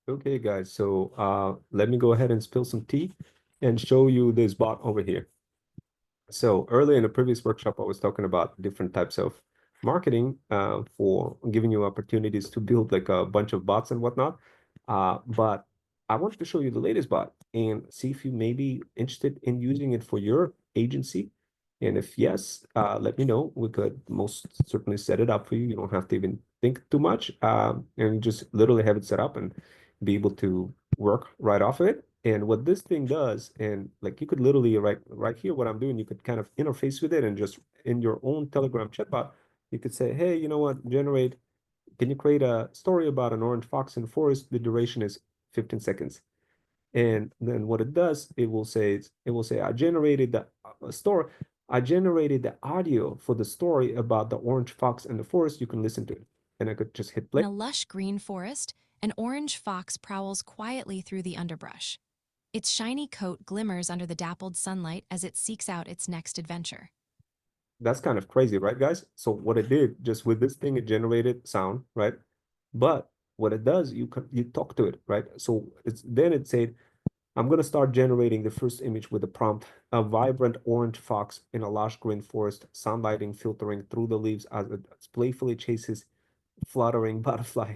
Okay, guys, so let me go ahead and spill some tea and show you this bot over here. So earlier in the previous workshop, I was talking about different types of marketing for giving you opportunities to build like a bunch of bots and whatnot. But I wanted to show you the latest bot and see if you may be interested in using it for your agency. And if yes, let me know. We could most certainly set it up for you. You don't have to even think too much, and just literally have it set up and be able to work right off of it. And what this thing does, and like you could literally right here, what I'm doing, you could kind of interface with it and just in your own Telegram chatbot, you could say, hey, you know what, can you create a story about an orange fox in the forest? The duration is 15 seconds. And then what it does, it will say, I generated the audio for the story about the orange fox in the forest. You can listen to it. And I could just hit In play. a lush green forest, an orange fox prowls quietly through the underbrush. Its shiny coat glimmers under the dappled sunlight as it seeks out its next adventure. That's kind of crazy, right, guys? So what it did, just with this thing, it generated sound, right? But what it does, you talk to it, right? So it said, I'm gonna start generating the first image with the prompt: a vibrant orange fox in a lush green forest, sunlighting filtering through the leaves as it playfully chases fluttering butterfly.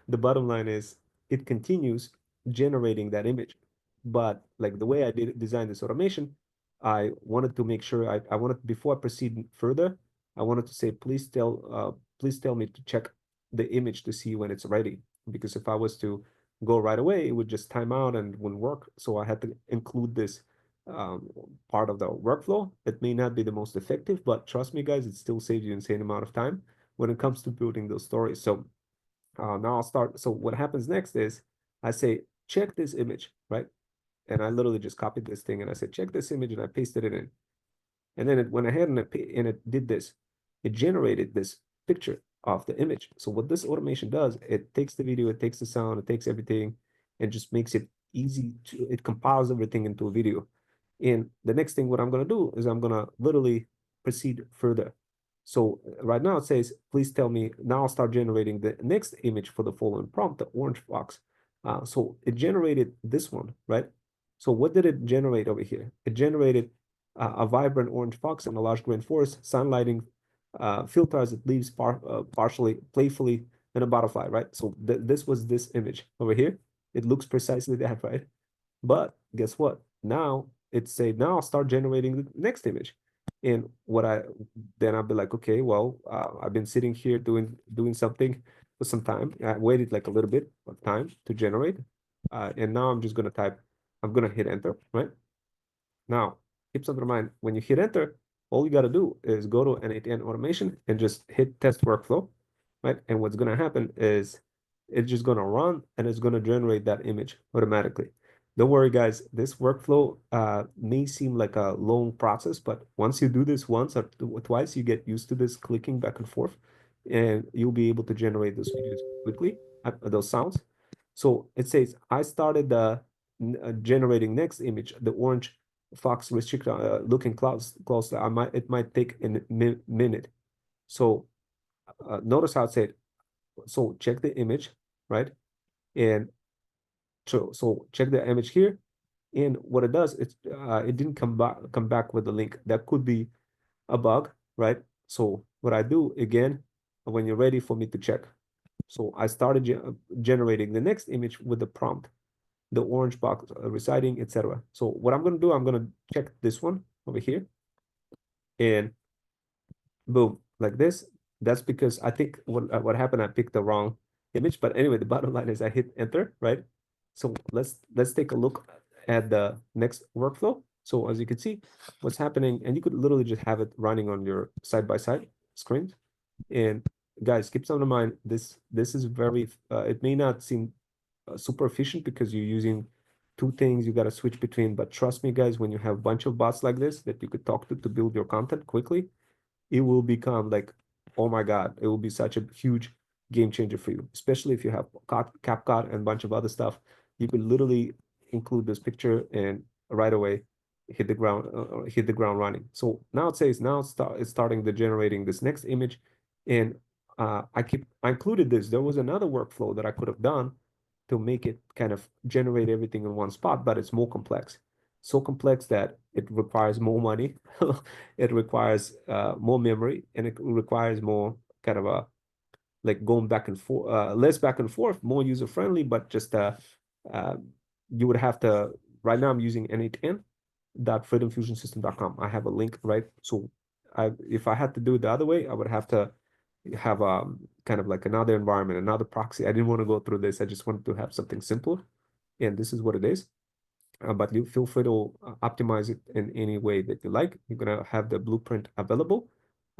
The bottom line is it continues generating that image. But like the way I did design this automation, I wanted to make sure I wanted before I proceed further, I wanted to say, please tell me to check the image to see when it's ready. Because if I was to go right away, it would just time out and wouldn't work. So I had to include this um, part of the workflow. It may not be the most effective, but trust me, guys, it still saves you insane amount of time when it comes to building those stories. So now I'll start. So what happens next is I say, check this image, right? And I literally just copied this thing and I said, check this image, and I pasted it in. And then it went ahead and it did this. It generated this picture of the image. So what this automation does, it takes the video, it takes the sound, it takes everything, and just makes it easy to, it compiles everything into a video. And the next thing, what I'm going to do is I'm going to literally proceed further. So right now it says, please tell me, now I'll start generating the next image for the following prompt, the orange fox. So it generated this one, right? So what did it generate over here? It generated a vibrant orange fox in a large green forest, sunlighting filters it leaves partially, playfully, and a butterfly, right? So this was this image over here. It looks precisely that, right? But guess what? Now it's say, now I'll start generating the next image. And then I'll be like, okay, well, I've been sitting here doing something for some time. I waited like a little bit of time to generate. And now I'm gonna hit enter, right? Now, keep something in mind, when you hit enter, all you gotta do is go to N8N automation and just hit test workflow, right? And what's gonna happen is it's just gonna run and it's gonna generate that image automatically. Don't worry, guys, this workflow may seem like a long process, but once you do this once or twice, you get used to this clicking back and forth, and you'll be able to generate those videos quickly, those sounds. So it says, I started generating next image, the orange fox restrict looking closely. It might take a minute. So notice how it said, so check the image, right? And so check the image here. And what it does, it didn't come back with the link. That could be a bug, right? So what I do again, when you're ready for me to check. So I started generating the next image with the prompt, the orange box reciting, etc. So what I'm gonna do, I'm gonna check this one over here, and boom, like this. That's because I think what happened, I picked the wrong image. But anyway, the bottom line is I hit enter, right? So let's take a look at the next workflow. So as you can see, what's happening, and you could literally just have it running on your side-by-side screen. And guys, keep something in mind. This is very. It may not seem super efficient because you're using two things you got to switch between. But trust me, guys, when you have a bunch of bots like this that you could talk to build your content quickly, it will become like, oh my God, it will be such a huge game changer for you, especially if you have CapCut and a bunch of other stuff. You could literally include this picture and right away hit the ground running. So now it says now it's starting the generating this next image, and I included this. There was another workflow that I could have done, to make it kind of generate everything in one spot, but it's more complex. So complex that it requires more money, it requires more memory, and it requires more kind of a like going back and forth, less back and forth, more user friendly, but just uh, you would have to. Right now, I'm using n8n.freedomfusionsystem.com. I have a link, right? So, if I had to do it the other way, I would have to have kind of like another environment, another proxy. I didn't want to go through this. I just wanted to have something simple, and this is what it is. But you feel free to optimize it in any way that you like. You're gonna have the blueprint available.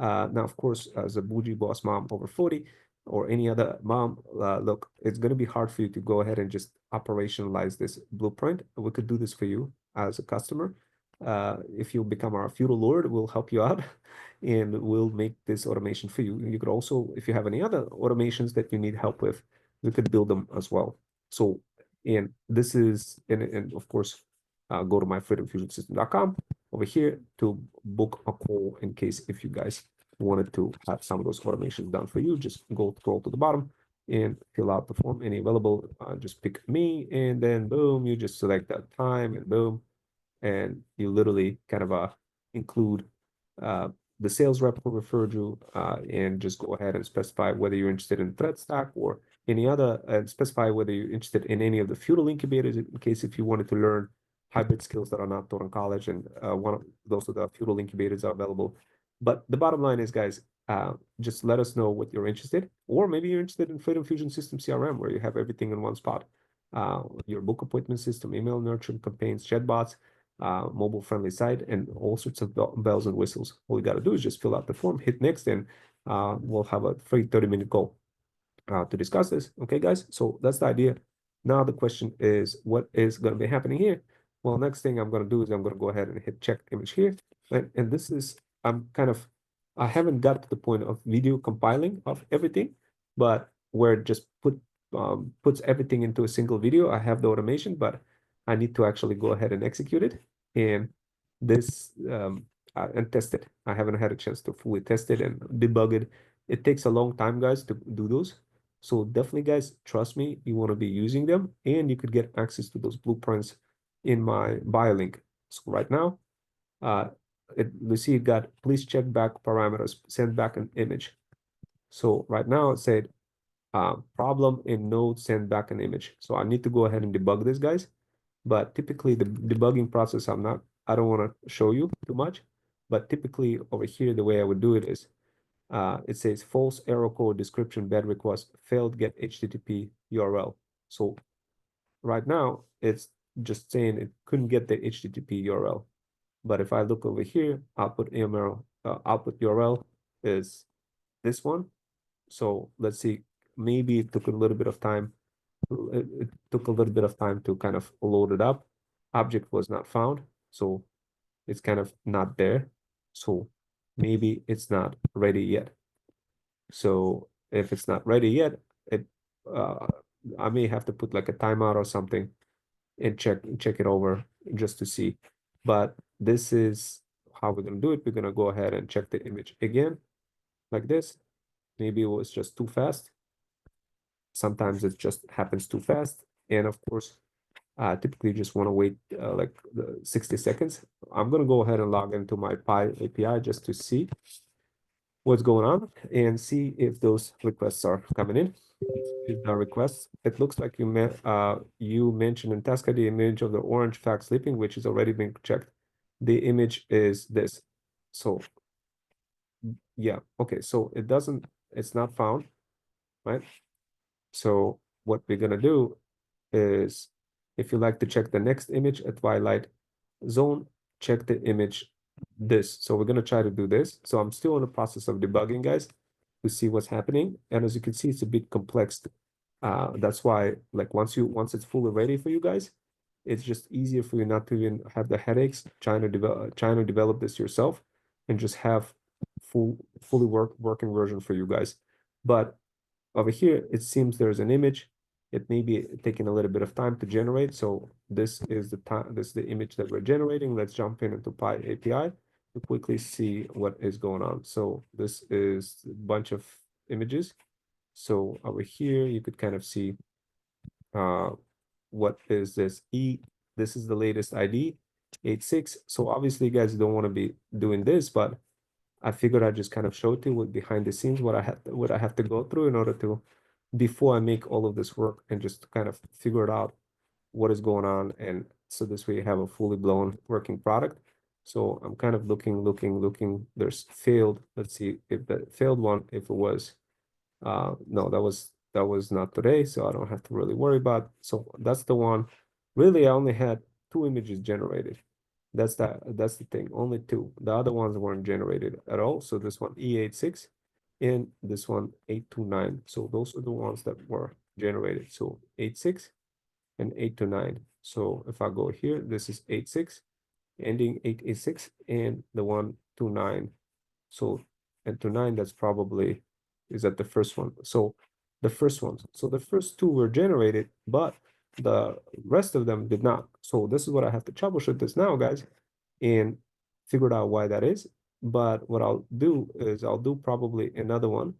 Now, of course, as a bougie boss mom over 40 or any other mom, look, it's gonna be hard for you to go ahead and just operationalize this blueprint. We could do this for you as a customer. If you become our feudal lord, we'll help you out and we'll make this automation for you. You could also, if you have any other automations that you need help with, we could build them as well. So and this is, and of course, go to myfreedomfusionsystem.com over here to book a call in case if you guys wanted to have some of those automations done for you. Just go scroll to the bottom and fill out the form. Any available, just pick me, and then boom, you just select that time, and boom, and you literally kind of include uh, the sales rep who referred you and just go ahead and specify whether you're interested in threat stack or any other, and specify whether you're interested in any of the feudal incubators in case if you wanted to learn hybrid skills that are not taught in college, and one of those of the feudal incubators are available. But the bottom line is, guys, just let us know what you're interested, or maybe you're interested in Freedom Fusion System CRM, where you have everything in one spot. Your book appointment system, email nurturing campaigns, chatbots, mobile friendly site, and all sorts of bells and whistles. All you got to do is just fill out the form, hit next, and we'll have a free 30-minute call to discuss this. Okay, guys? So that's the idea. Now the question is, what is going to be happening here? Well, next thing I'm going to do is I'm going to go ahead and hit check image here. And this is, I haven't got to the point of video compiling of everything, but where it just puts everything into a single video. I have the automation, but I need to actually go ahead and execute it. And this, and test it. I haven't had a chance to fully test it and debug it. It takes a long time, guys, to do those. So definitely, guys, trust me, you want to be using them, and you could get access to those blueprints in my bio link. So right now, you see it got please check back parameters, send back an image. So right now it said problem in node, send back an image. So I need to go ahead and debug this, guys. But typically the debugging process, I don't want to show you too much. But typically over here, the way I would do it is it says false error code description bad request failed get HTTP URL. So right now it's just saying it couldn't get the HTTP URL. But if I look over here, output URL, output URL is this one. So let's see, maybe it took a little bit of time. It took a little bit of time to kind of load it up. Object was not found, so it's kind of not there. So maybe it's not ready yet. So if it's not ready yet, it uh, I may have to put like a timeout or something and check it over just to see. But this is how we're gonna do it. We're gonna go ahead and check the image again, like this. Maybe it was just too fast. Sometimes it just happens too fast. And of course, typically you just want to wait like 60 seconds. I'm gonna go ahead and log into my Pi API just to see what's going on and see if those requests are coming in. The requests. It looks like you mentioned in task ID image of the orange fact sleeping, which is already been checked. The image is this. So yeah, okay. So it's not found, right? So what we're gonna do is, if you like to check the next image at twilight zone, check the image this. So we're gonna try to do this. So I'm still in the process of debugging, guys, to see what's happening. And as you can see, it's a bit complex. That's why, like, once it's fully ready for you guys, it's just easier for you not to even have the headaches trying to develop this yourself, and just have fully working version for you guys. But over here, it seems there's an image. It may be taking a little bit of time to generate. So this is the image that we're generating. Let's jump into Pi API to quickly see what is going on. So this is a bunch of images. So over here, you could kind of see uh, what is this? This is the latest ID, 86. So obviously you guys don't want to be doing this, but I figured I'd just kind of show it to you what behind the scenes, what I have to go through in order to, before I make all of this work and just kind of figure it out what is going on. And so this way you have a fully blown working product. So I'm kind of looking. There's failed. Let's see if the failed one, if it was, no, that was not today, so I don't have to really worry about. So that's the one. Really, I only had two images generated. That's the thing, only two. The other ones weren't generated at all. So this one E86 and this one 829. So those are the ones that were generated. So 86 and 829. So if I go here, this is 86, ending 886, and the 129. So and to nine, that's probably is that the first one. So the first ones. So the first two were generated, but the rest of them did not. So this is what I have to troubleshoot this now, guys, and figure out why that is. But what I'll do is I'll do probably another one.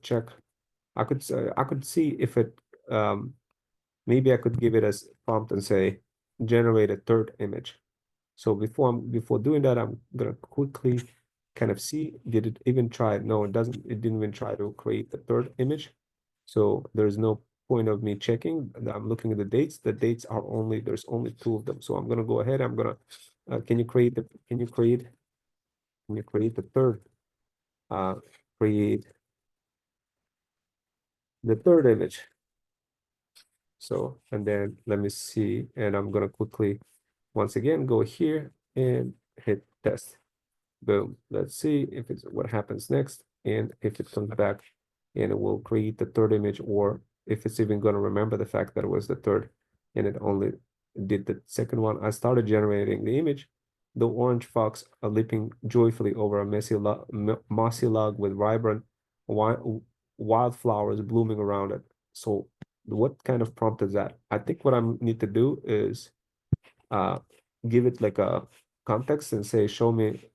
Check. I could see if it maybe I could give it as prompt and say generate a third image. So before doing that, I'm gonna quickly kind of see, did it even try? No, it doesn't, it didn't even try to create the third image. So there's no point of me checking. I'm looking at the dates. The dates are only, there's only two of them. So I'm gonna go ahead, I'm gonna, can you create the, can you create the third, uh, create the third image. So, and then let me see, and I'm gonna quickly, once again, go here and hit test. Boom. Let's see if it's what happens next and if it comes back and it will create the third image, or if it's even going to remember the fact that it was the third and it only did the second one. I started generating the image. The orange fox are leaping joyfully over a mossy log with vibrant wildflowers blooming around it. So what kind of prompt is that? I think what I need to do is uh, give it like a context and say, show me,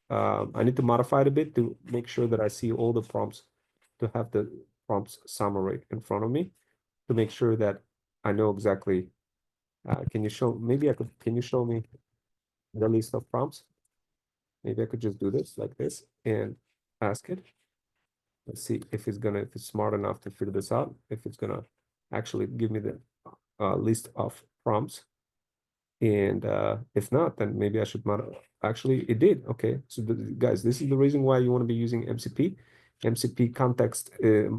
I need to modify it a bit to make sure that I see all the prompts, to have the prompts summary in front of me to make sure that I know exactly. Can you show, maybe I could, can you show me the list of prompts? Maybe I could just do this like this and ask it. Let's see if it's gonna, if it's smart enough to figure this out, if it's gonna actually give me the list of prompts. And if not, then maybe I should actually it did. Okay, so guys, this is the reason why you want to be using MCP. MCP context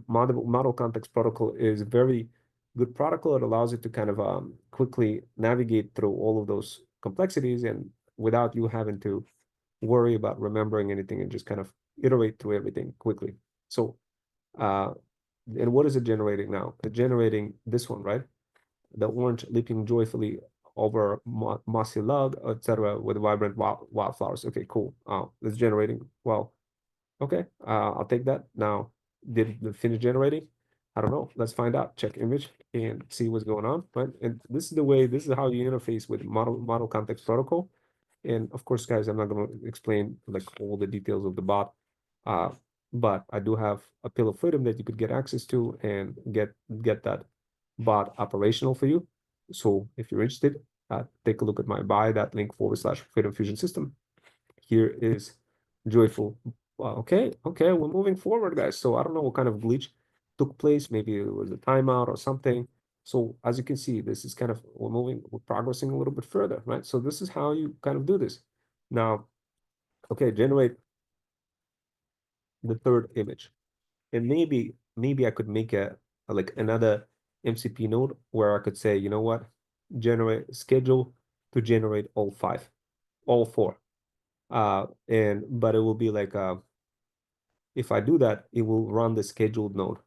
model context protocol is a very good protocol. It allows you to kind of quickly navigate through all of those complexities and without you having to worry about remembering anything and just kind of iterate through everything quickly. So uh and what is it generating now? It's generating this one, right? The orange leaping joyfully over mossy log, etc., with vibrant wildflowers. Okay, cool. It's generating. Well, okay, I'll take that. Now, did it finish generating? I don't know. Let's find out. Check image and see what's going on. Right, and this is the way. This is how you interface with model context protocol. And of course, guys, I'm not going to explain like all the details of the bot, uh, but I do have a pill of freedom that you could get access to and get that bot operational for you. So if you're interested, take a look at my buy that link /Freedom Fusion System. Here is joyful. Okay, we're moving forward, guys. So I don't know what kind of glitch took place. Maybe it was a timeout or something. So as you can see, this is kind of, we're progressing a little bit further, right? So this is how you kind of do this. Now, okay, generate the third image. And maybe I could make like another MCP node where I could say, you know what, generate schedule to generate all five, all four. And but it will be like if I do that, it will run the scheduled node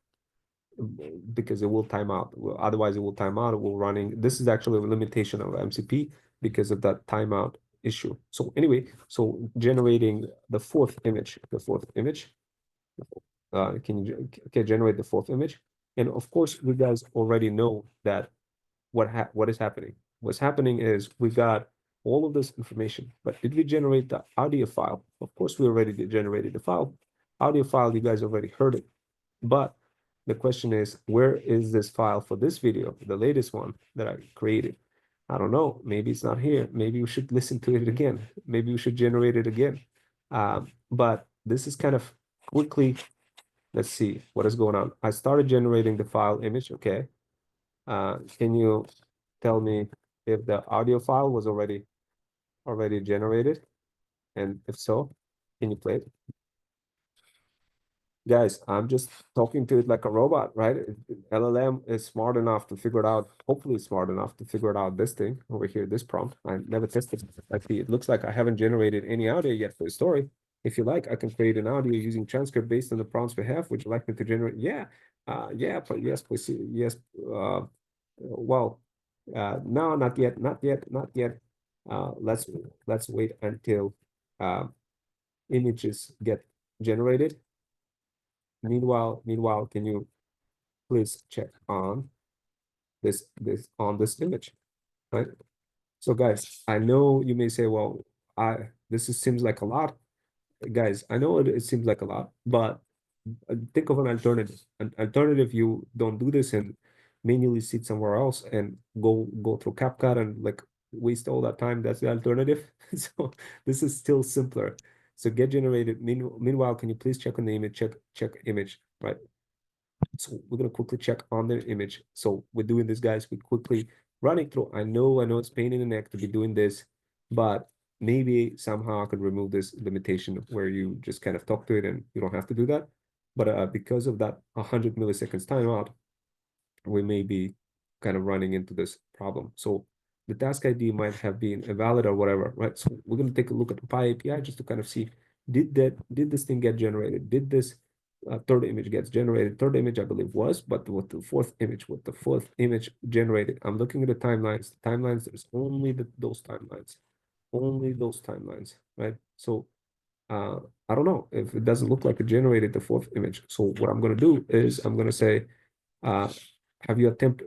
because it will time out. Otherwise, it will time out. It will running. This is actually a limitation of MCP because of that timeout issue. So anyway, so generating the fourth image. Can you okay, generate the fourth image? And of course, you guys already know that what is happening. What's happening is we got all of this information, but did we generate the audio file? Of course, we already generated the file. Audio file, you guys already heard it, but The question is, where is this file for this video, the latest one that I created? I don't know. Maybe it's not here. Maybe we should listen to it again. Maybe we should generate it again. But this is kind of quickly, let's see what is going on. I started generating the file image. Okay. Can you tell me if the audio file was already generated? And if so, can you play it? Guys, I'm just talking to it like a robot, right? LLM is smart enough to figure it out, hopefully smart enough to figure it out this thing over here, this prompt. I never tested it. I see it looks like I haven't generated any audio yet for the story. If you like, I can create an audio using transcript based on the prompt's behalf. Would you like me to generate? Yeah. Yeah, but yes, please. Yes. Well, no, not yet, not yet, not yet. Let's wait until images get generated. Meanwhile, can you please check on this image, right? So guys, I know you may say, well, seems like a lot. Guys, I know it seems like a lot, but think of an alternative. An alternative, you don't do this and manually sit somewhere else and go through CapCut and like waste all that time. That's the alternative. So this is still simpler. So get generated. Meanwhile, can you please check on the image? Check image, right? So we're gonna quickly check on the image. So we're doing this, guys. We're quickly running through. I know it's pain in the neck to be doing this, but maybe somehow I could remove this limitation where you just kind of talk to it and you don't have to do that. But because of that 100 milliseconds timeout, we may be kind of running into this problem. So the task ID might have been invalid or whatever, right? So we're going to take a look at the Pi API just to kind of see, did this thing get generated? Did this third image gets generated? Third image, I believe, was, but with the fourth image generated, I'm looking at the timelines. The timelines, there's only only those timelines, right? So uh, I don't know if it doesn't look like it generated the fourth image. So what I'm going to do is I'm going to say, uh, have you attempted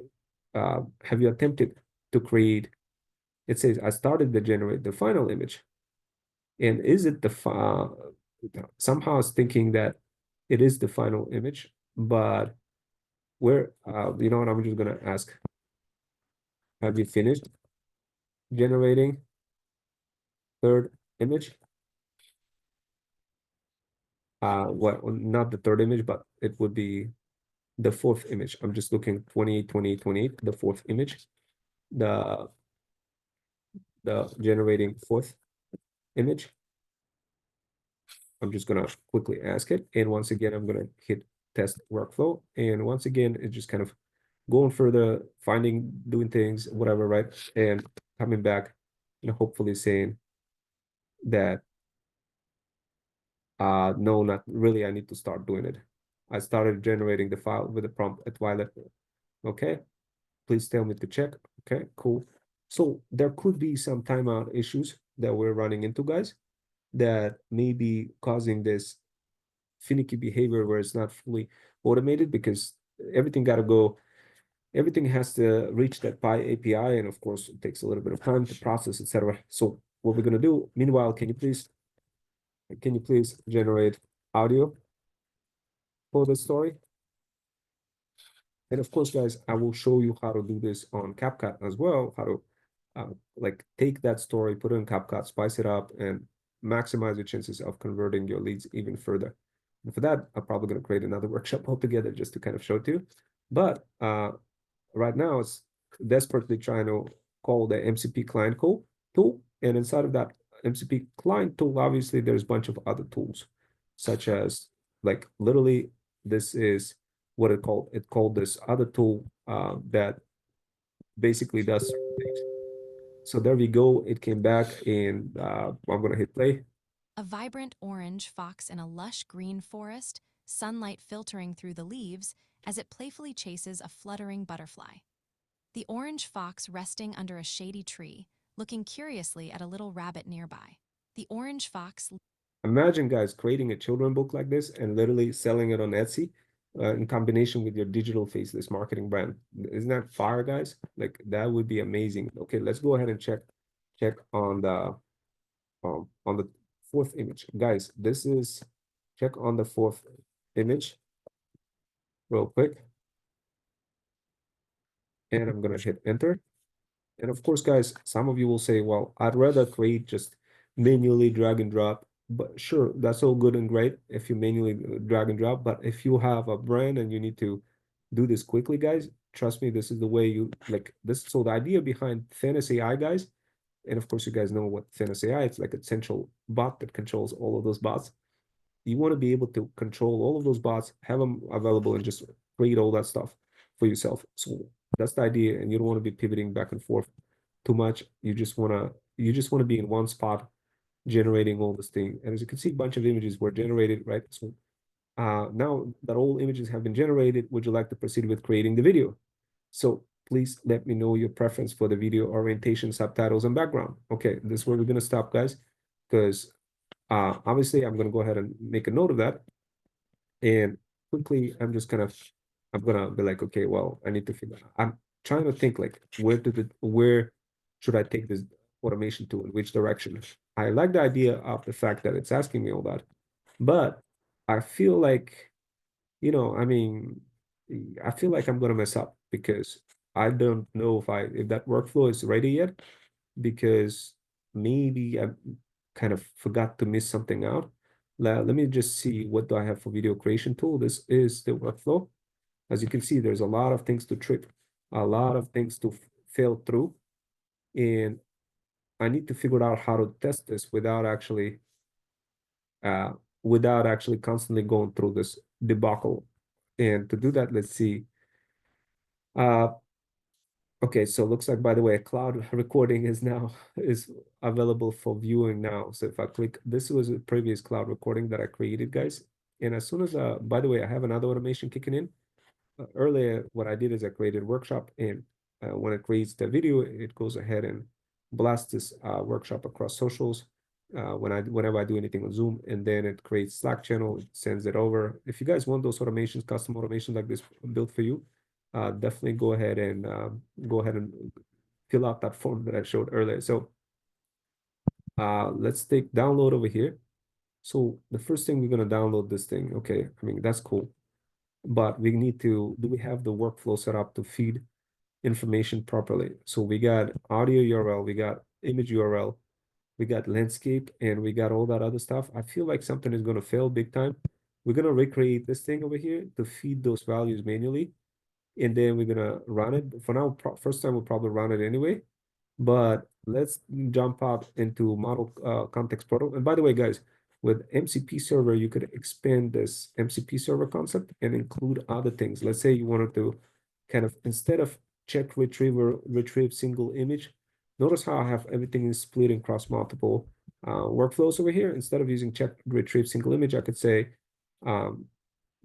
to create, it says I started to generate the final image, and is it the somehow it's thinking that it is the final image, but where you know what, I'm just gonna ask, have you finished generating third image? Well, not the third image, but it would be the fourth image. I'm just looking 28, the fourth image, the generating fourth image. I'm just gonna quickly ask it. And once again, I'm gonna hit test workflow. And once again, it's just kind of going further, finding, doing things, whatever, right? And coming back and hopefully saying that, no, not really, I need to start doing it. I started generating the file with the prompt at Violet. Okay, please tell me to check. Okay, cool. So there could be some timeout issues that we're running into, guys, that may be causing this finicky behavior where it's not fully automated, because everything got to go, everything has to reach that Pi API, and of course it takes a little bit of time to process, etc. So what we're going to do, meanwhile, can you please generate audio for the story? And of course, guys, I will show you how to do this on CapCut as well, how to like take that story, put it in CapCut, spice it up, and maximize your chances of converting your leads even further. And for that, I'm probably going to create another workshop altogether just to kind of show it to you. But right now, it's desperately trying to call the MCP client tool. And inside of that MCP client tool, obviously, there's a bunch of other tools, such as like literally, this is what it called this other tool that basically does certain things. So there we go. It came back, and I'm gonna hit play. A vibrant orange fox in a lush green forest, sunlight filtering through the leaves as it playfully chases a fluttering butterfly. The orange fox resting under a shady tree, looking curiously at a little rabbit nearby. The orange fox. Imagine, guys, creating a children book like this and literally selling it on Etsy in combination with your digital faceless marketing brand. Isn't that fire, guys? Like that would be amazing. Okay, let's go ahead and check on the fourth image, guys. This is check on the fourth image. real quick. And I'm gonna hit enter. And of course, guys, some of you will say, well, I'd rather create just manually drag and drop. But sure, that's all good and great if you manually drag and drop. But if you have a brand and you need to do this quickly, guys, trust me, this is the way you like this. So the idea behind Fantasy AI, guys, and of course, you guys know what Fantasy AI, it's like a central bot that controls all of those bots. You want to be able to control all of those bots, have them available, and just create all that stuff for yourself. So that's the idea, and you don't want to be pivoting back and forth too much. You just want to be in one spot generating all this thing. And as you can see, a bunch of images were generated, right? So now that all images have been generated, would you like to proceed with creating the video? So please let me know your preference for the video orientation, subtitles, and background. Okay, this is where we're gonna stop, guys, because obviously I'm gonna go ahead and make a note of that. And quickly, I'm gonna be like, okay, well, I need to figure out. I'm trying to think like where should I take this automation to, in which direction? I like the idea of the fact that it's asking me all that, but I feel like, I mean, I feel like I'm gonna mess up because I don't know if that workflow is ready yet, because maybe I kind of forgot to miss something out. Let me just see, what do I have for video creation tool? This is the workflow. As you can see, there's a lot of things to trip, a lot of things to fail through. And I need to figure out how to test this uh, without actually constantly going through this debacle. And to do that, let's see. Uh, Okay, so it looks like, by the way, cloud recording is available for viewing now. So if I click, this was a previous cloud recording that I created, guys. And as soon as, by the way, I have another automation kicking in. Earlier, what I did is I created workshop, and when it creates the video, it goes ahead and blasts this workshop across socials. Whenever I do anything on Zoom, and then it creates Slack channel, it sends it over. If you guys want those automations, custom automations like this built for you, definitely go ahead and fill out that form that I showed earlier. So let's take download over here. So the first thing, we're gonna download this thing. Okay, I mean, that's cool, but we need to, do we have the workflow set up to feed information properly? So we got audio URL, we got image URL, we got landscape, and we got all that other stuff. I feel like something is gonna fail big time. We're gonna recreate this thing over here to feed those values manually, and then we're gonna run it. For now, first time we'll probably run it anyway. But let's jump up into model context protocol. And by the way, guys, with MCP server, you could expand this MCP server concept and include other things. Let's say you wanted to kind of, instead of check retrieve single image, notice how I have everything is split across multiple workflows over here. Instead of using check retrieve single image, I could say, um,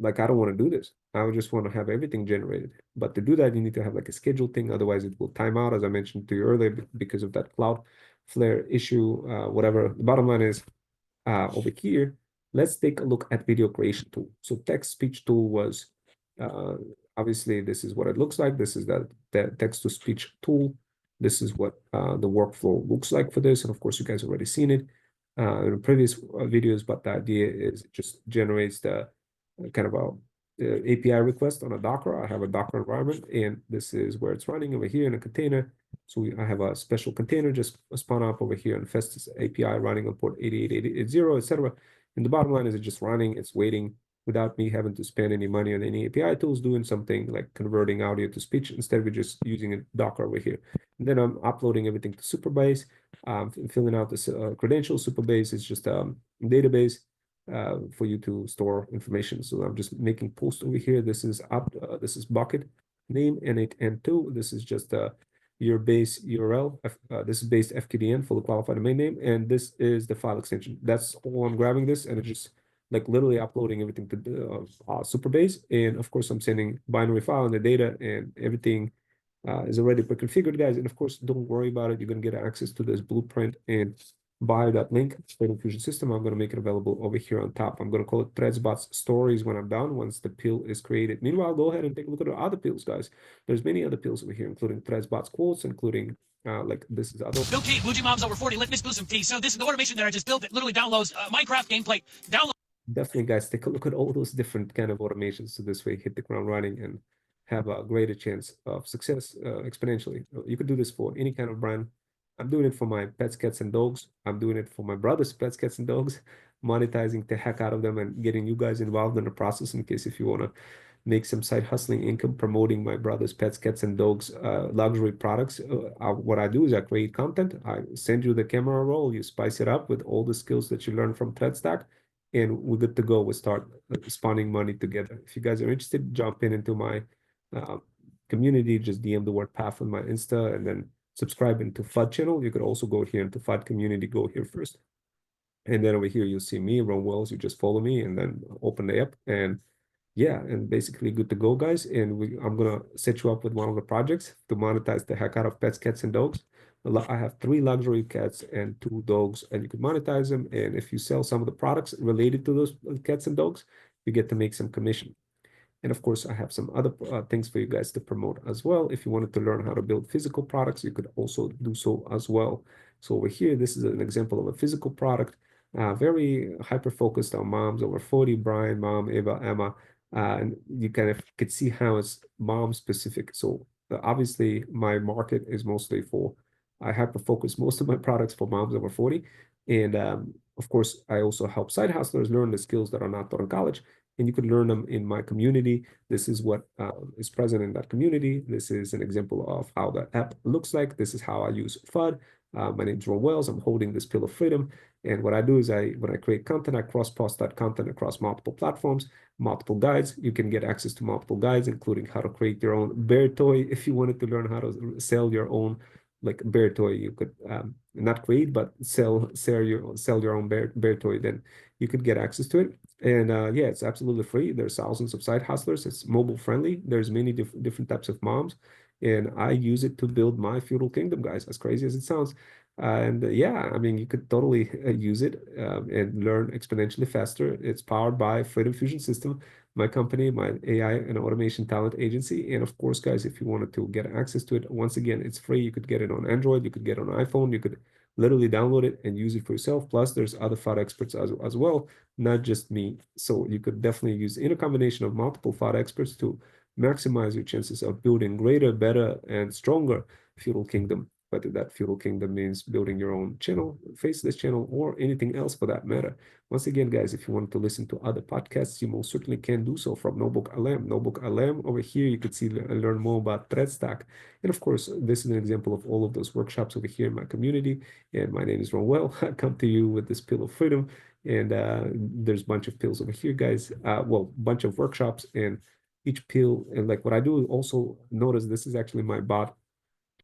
like, I don't want to do this. I would just want to have everything generated. But to do that, you need to have like a schedule thing. Otherwise, it will time out, as I mentioned to you earlier, because of that Cloudflare issue, whatever. The bottom line is, over here, let's take a look at video creation tool. So text speech tool was, uh, obviously, this is what it looks like. This is the text to speech tool. This is what the workflow looks like for this. And of course, you guys already seen it in previous videos, but the idea is it just generates the kind of a API request on a Docker. I have a Docker environment, and this is where it's running over here in a container. So I have a special container just spun up over here, and Festus API running on port 88880, etc. And the bottom line is, it's just running, it's waiting without me having to spend any money on any API tools doing something like converting audio to speech. Instead, we're just using a Docker over here. And then I'm uploading everything to Superbase, filling out this credentials. Superbase is just a database for you to store information. So I'm just making post over here. This is this is bucket name n8 n2. This is just your base URL. This is base FQDN, fully qualified domain name, and this is the file extension. That's all I'm grabbing this, and it's just like literally uploading everything to the Superbase. And of course, I'm sending binary file and the data, and everything is already pre-configured, guys. And of course, don't worry about it. You're going to get access to this blueprint and buy that link, Stable Fusion System. I'm going to make it available over here on top. I'm going to call it ThreadsBots Stories when I'm done, once the pill is created. Meanwhile, go ahead and take a look at the other pills, guys. There's many other pills over here, including ThreadsBots Quotes, including like this is other. Okay, Bluejay Mom's over 40. Let Miss Boo some tea. So this is the automation that I just built. It literally downloads Minecraft gameplay. Download. Definitely, guys, take a look at all those different kind of automations. So this way, hit the ground running and have a greater chance of success exponentially. You could do this for any kind of brand. I'm doing it for my pets, cats, and dogs. I'm doing it for my brother's pets, cats, and dogs, monetizing the heck out of them and getting you guys involved in the process in case if you want to make some side hustling income promoting my brother's pets, cats, and dogs luxury products. What I do is I create content. I send you the camera roll. You spice it up with all the skills that you learn from ThreadStack, and we're good to go. We start spawning money together. If you guys are interested, jump in into my uh, community. Just DM the word path on my Insta, and then subscribe into FUD channel. You could also go here into FUD community. Go here first. And then over here, you'll see me, Ron Wells. You just follow me and then open the app. And yeah, and basically good to go, guys. And I'm gonna set you up with one of the projects to monetize the heck out of pets, cats, and dogs. I have three luxury cats and two dogs, and you can monetize them. And if you sell some of the products related to those cats and dogs, you get to make some commission. And of course, I have some other things for you guys to promote as well. If you wanted to learn how to build physical products, you could also do so as well. So over here, this is an example of a physical product, very hyper focused on moms over 40, Brian, mom, Eva, Emma. And you kind of could see how it's mom specific. So obviously my market is mostly for, I hyper focus most of my products for moms over 40. And of course, I also help side hustlers learn the skills that are not taught in college, and you could learn them in my community. This is what is present in that community. This is an example of how the app looks like. This is how I use FUD. My name is Ron Wells. I'm holding this pill of freedom. And what I do is when I create content, I cross-post that content across multiple platforms, multiple guides. You can get access to multiple guides, including how to create your own bear toy. If you wanted to learn how to sell your own like bear toy, you could not create, but sell your own bear toy, then you could get access to it. And yeah, it's absolutely free. There's thousands of side hustlers. It's mobile friendly. There's many different types of moms, and I use it to build my feudal kingdom, guys. As crazy as it sounds, and yeah, I mean, you could totally use it and learn exponentially faster. It's powered by Freedom Fusion System, my company, my AI and automation talent agency. And of course, guys, if you wanted to get access to it, once again, it's free. You could get it on Android. You could get it on iPhone. You could literally download it and use it for yourself. Plus, there's other FUD experts as well, not just me. So you could definitely use in a combination of multiple FUD experts to maximize your chances of building greater, better, and stronger feudal kingdom. Whether that feudal kingdom means building your own channel, faceless channel, or anything else for that matter. Once again, guys, if you want to listen to other podcasts, you most certainly can do so from Notebook Alam. Notebook Alam over here, you could see and learn more about ThreadStack. And of course, this is an example of all of those workshops over here in my community. And my name is Ron Well. I come to you with this pill of freedom. And there's a bunch of pills over here, guys. Well, bunch of workshops, and each pill, and like what I do also notice, this is actually my bot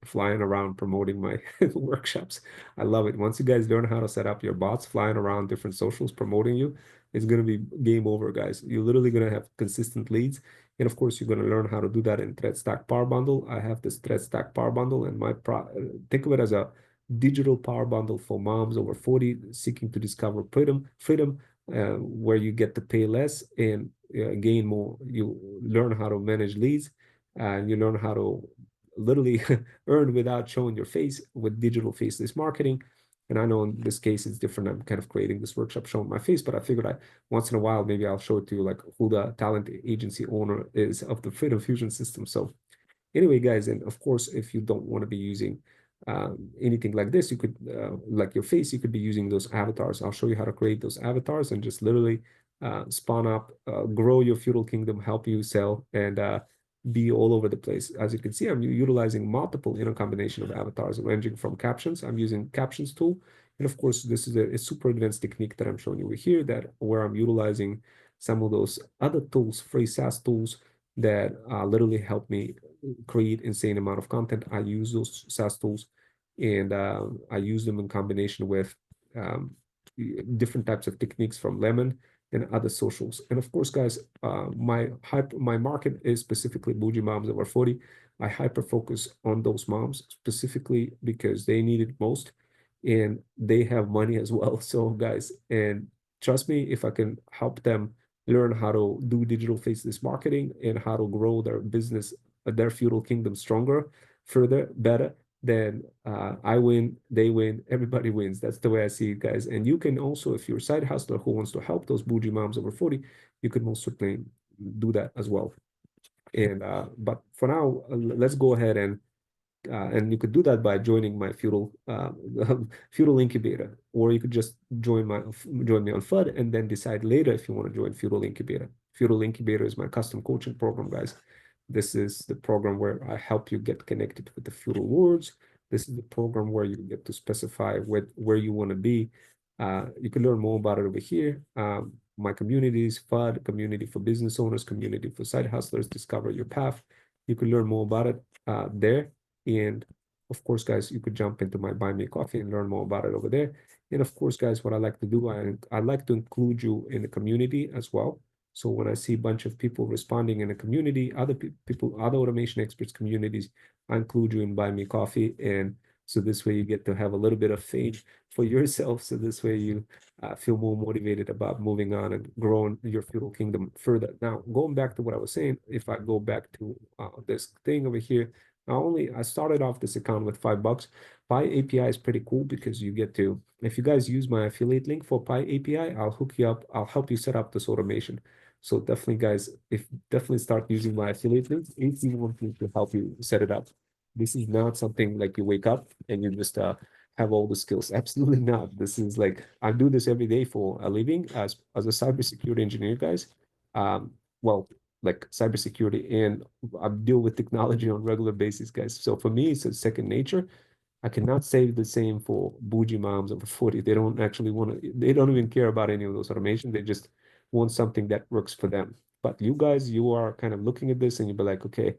flying around promoting my workshops. I love it. Once you guys learn how to set up your bots flying around different socials promoting you, it's going to be game over, guys. You're literally going to have consistent leads. And of course, you're going to learn how to do that in ThreadStack Power Bundle. I have this ThreadStack Power Bundle, and think of it as a digital power bundle for moms over 40 seeking to discover freedom, where you get to pay less and gain more. You learn how to manage leads, and you learn how to literally earn without showing your face with digital faceless marketing. And I know in this case it's different. I'm kind of creating this workshop showing my face, but I figured once in a while maybe I'll show it to you like who the talent agency owner is of the Freedom Fusion system. So anyway, guys, and of course, if you don't want to be using anything like this, you could like your face, you could be using those avatars. I'll show you how to create those avatars and just literally spawn up, grow your feudal kingdom, help you sell, and be all over the place. As you can see, I'm utilizing multiple combination of avatars ranging from captions. I'm using captions tool. And of course, this is a super advanced technique that I'm showing you over here, that where I'm utilizing some of those other tools, free SaaS tools that literally help me create insane amount of content. I use those SaaS tools, and I use them in combination with um, different types of techniques from Lemon and other socials. And of course, guys, my market is specifically bougie moms over 40. I hyper focus on those moms specifically because they need it most, and they have money as well. So, guys, and trust me, if I can help them learn how to do digital faceless marketing and how to grow their business, their feudal kingdom stronger, further, better, then I win, they win, everybody wins. That's the way I see it, guys. And you can also, if you're a side hustler who wants to help those bougie moms over 40, you can most certainly do that as well. And but for now, let's go ahead and you could do that by joining my feudal incubator, or you could just join me on FUD and then decide later if you want to join feudal incubator. Feudal incubator is my custom coaching program, guys. This is the program where I help you get connected with the feudal lords. This is the program where you get to specify where you want to be. You can learn more about it over here. My communities, FUD, community for business owners, community for side hustlers, discover your path. You can learn more about it there. And of course, guys, you could jump into my Buy Me a Coffee and learn more about it over there. And of course, guys, what I like to do, I like to include you in the community as well. So when I see a bunch of people responding in a community, people, other automation experts communities, I include you in Buy Me Coffee. And so this way you get to have a little bit of fame for yourself. So this way you feel more motivated about moving on and growing your feudal kingdom further. Now, going back to what I was saying, if I go back to this thing over here, I started off this account with $5. Pi API is pretty cool because you get to, if you guys use my affiliate link for Pi API, I'll hook you up. I'll help you set up this automation. So definitely, guys, if definitely start using my affiliate links if you want me to help you set it up. This is not something like you wake up and you just have all the skills. Absolutely not. This is like I do this every day for a living as a cybersecurity engineer, guys. Um, well, like cybersecurity, and I deal with technology on a regular basis, guys. So for me, it's a second nature. I cannot say the same for bougie moms over 40. They don't actually want to, they don't even care about any of those automation. They just want something that works for them. But you guys, you are kind of looking at this and you'll be like, okay,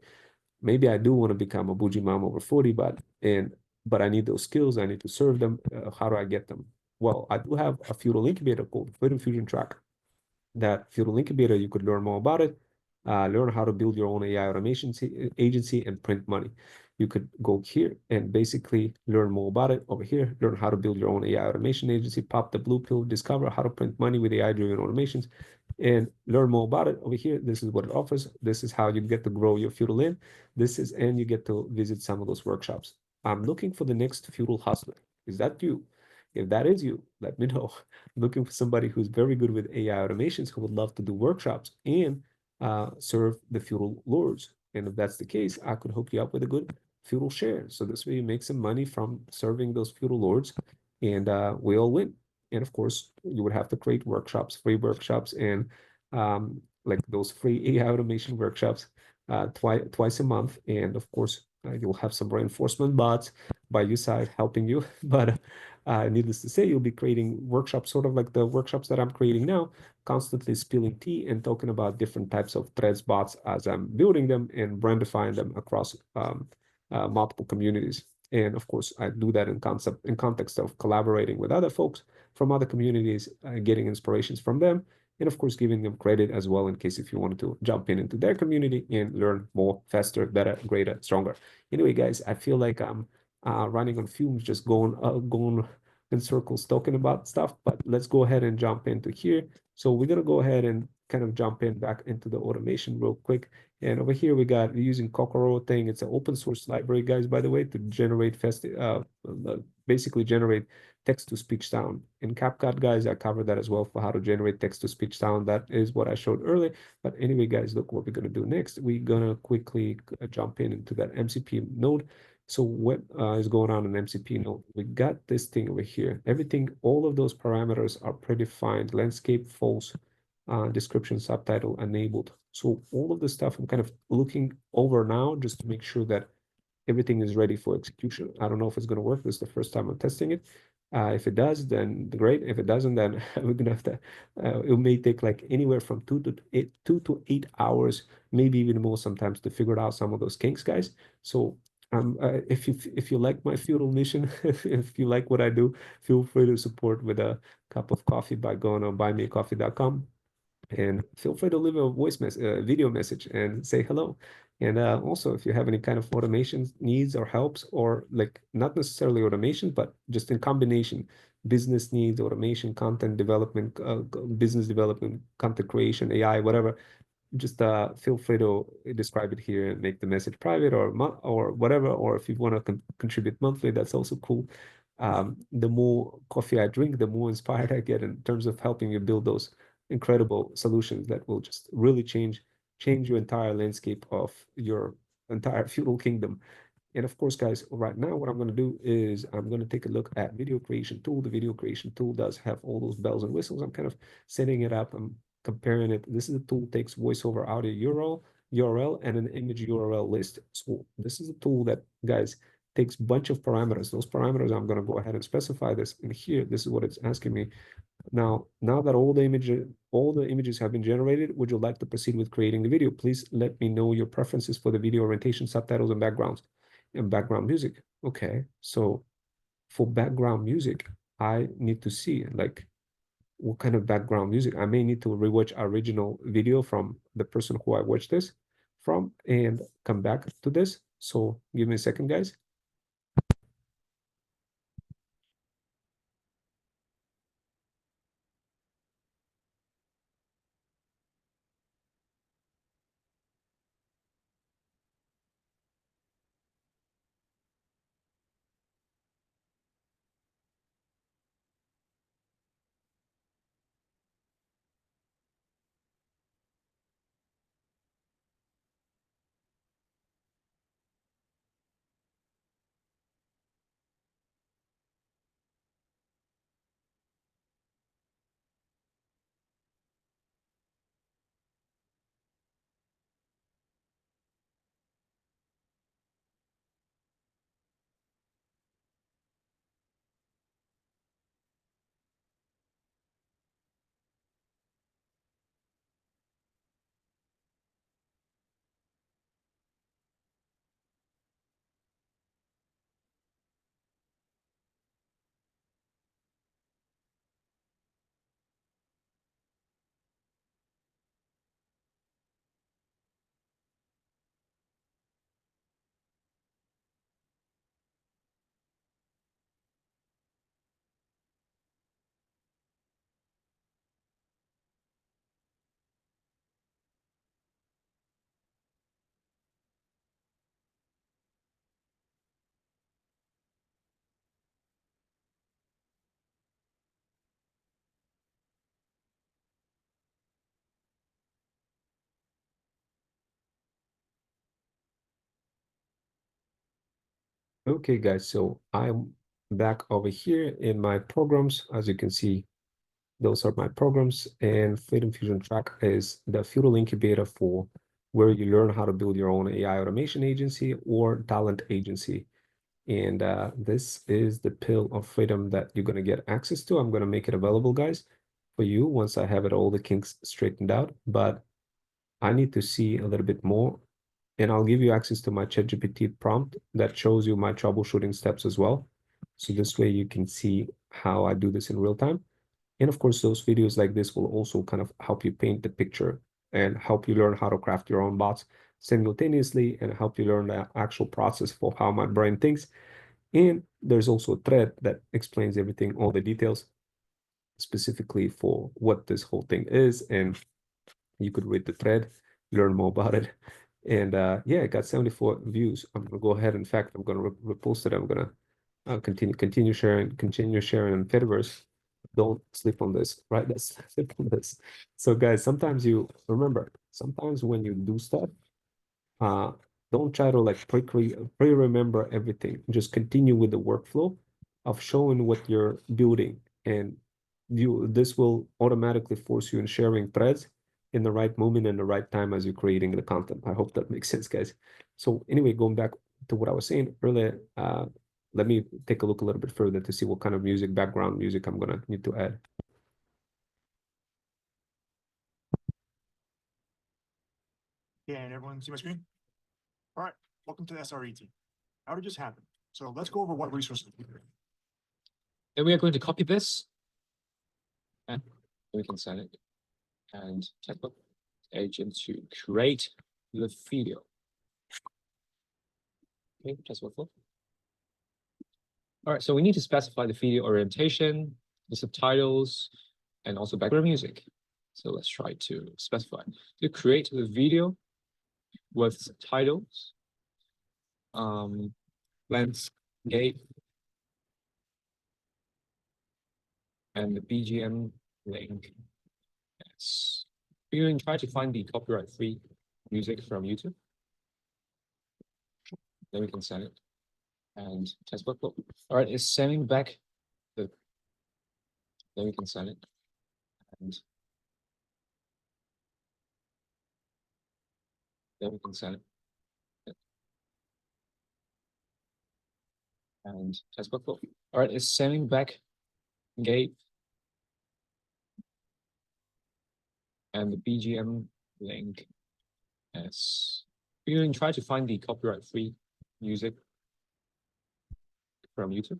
maybe I do want to become a bougie mom over 40, but I need those skills. I need to serve them. How do I get them? Well, I do have a feudal incubator called Freedom Fusion Track. That feudal incubator, you could learn more about it, learn how to build your own AI automation agency and print money. You could go here and basically learn more about it over here, learn how to build your own AI automation agency, pop the blue pill, discover how to print money with AI-driven automations, and learn more about it over here. This is what it offers. This is how you get to grow your feudal in. And you get to visit some of those workshops. I'm looking for the next feudal hustler. Is that you? If that is you, let me know. I'm looking for somebody who's very good with AI automations who would love to do workshops and serve the feudal lords. And if that's the case, I could hook you up with a good feudal share. So this way you make some money from serving those feudal lords and we all win. And of course, you would have to create workshops, free workshops, and like those free AI automation workshops twice a month. And of course, you'll have some reinforcement bots by your side helping you. But needless to say, you'll be creating workshops, sort of like the workshops that I'm creating now, constantly spilling tea and talking about different types of threads bots as I'm building them and brandifying them across multiple communities. And of course, I do that in context of collaborating with other folks from other communities, getting inspirations from them, and of course, giving them credit as well in case if you wanted to jump in into their community and learn more, faster, better, greater, stronger. Anyway, guys, I feel like I'm running on fumes, just going in circles talking about stuff. But let's go ahead and jump into here. So we're gonna go ahead and kind of jump in back into the automation real quick. And over here we got using Kokoro thing. It's an open source library, guys, by the way, to generate basically generate text to speech sound. In CapCut, guys, I covered that as well for how to generate text to speech sound. That is what I showed earlier. But anyway, guys, look what we're gonna do next. We're gonna quickly jump into that MCP node. So what is going on in MCP node? We got this thing over here. Everything, all of those parameters are predefined. Landscape, false, description, subtitle enabled. So all of the stuff I'm kind of looking over now just to make sure that everything is ready for execution. I don't know if it's going to work. This is the first time I'm testing it. If it does, then great. If it doesn't, then we're gonna have to. It may take like anywhere from 2 to 8 hours, maybe even more sometimes, to figure out some of those kinks, guys. So if you like my feudal mission, if you like what I do, feel free to support with a cup of coffee by going on buymeacoffee.com. And feel free to leave a video message and say hello. And also, if you have any kind of automation needs or helps, or like not necessarily automation, but just in combination, business needs, automation, content development, business development, content creation, AI, whatever, just feel free to describe it here and make the message private or whatever. Or if you want to contribute monthly, that's also cool. The more coffee I drink, the more inspired I get in terms of helping you build those incredible solutions that will just really change your entire landscape of your entire feudal kingdom. And of course, guys, right now, what I'm going to do is I'm going to take a look at video creation tool. The video creation tool does have all those bells and whistles. I'm kind of setting it up. I'm comparing it. This is the tool takes voice over audio URL and an image URL list. So this is a tool that, guys, takes a bunch of parameters. Those parameters, I'm going to go ahead and specify this in here. This is what it's asking me. Now that all the images have been generated, would you like to proceed with creating the video? Please let me know your preferences for the video orientation, subtitles, and backgrounds and background music. Okay, so for background music, I need to see like what kind of background music. I may need to rewatch original video from the person who I watched this from and come back to this. So give me a second, guys. Okay, guys, so I'm back over here in my programs. As you can see, those are my programs, and Freedom Fusion Track is the feudal incubator for where you learn how to build your own AI automation agency or talent agency. And this is the pill of freedom that you're going to get access to. I'm going to make it available, guys, for you once I have it all the kinks straightened out. But I need to see a little bit more, and I'll give you access to my ChatGPT prompt that shows you my troubleshooting steps as well. So this way you can see how I do this in real time. And of course, those videos like this will also kind of help you paint the picture and help you learn how to craft your own bots simultaneously and help you learn the actual process for how my brain thinks. And there's also a thread that explains everything, all the details specifically for what this whole thing is. And you could read the thread, learn more about it. And yeah, it got 74 views. I'm gonna go ahead. In fact, I'm gonna repost it. I'm gonna continue sharing on Fediverse. Don't sleep on this, right? Let's sleep on this. So guys, sometimes you remember, sometimes when you do stuff, uh, don't try to like pre-remember everything. Just continue with the workflow of showing what you're building, and this will automatically force you in sharing threads in the right moment and the right time as you're creating the content. I hope that makes sense, guys. So anyway, going back to what I was saying earlier, let me take a look a little bit further to see what kind of music, background music I'm gonna need to add. Can everyone see my screen? All right, welcome to the SRE team. How just happen? So let's go over what resources we need. Then we are going to copy this and we can send it and type up agent to create the video. Okay, test workflow. All right, so we need to specify the video orientation, the subtitles, and also background music. So let's try to specify to create a video with titles, landscape, and the BGM link. Yes. You can try to find the copyright-free music from YouTube. Then we can send it. And test workflow. All right, it's sending back the. Then we can send it. And then we can send it. And test workflow. All right, it's sending back gate and the BGM link. Yes. You can try to find the copyright-free music from YouTube.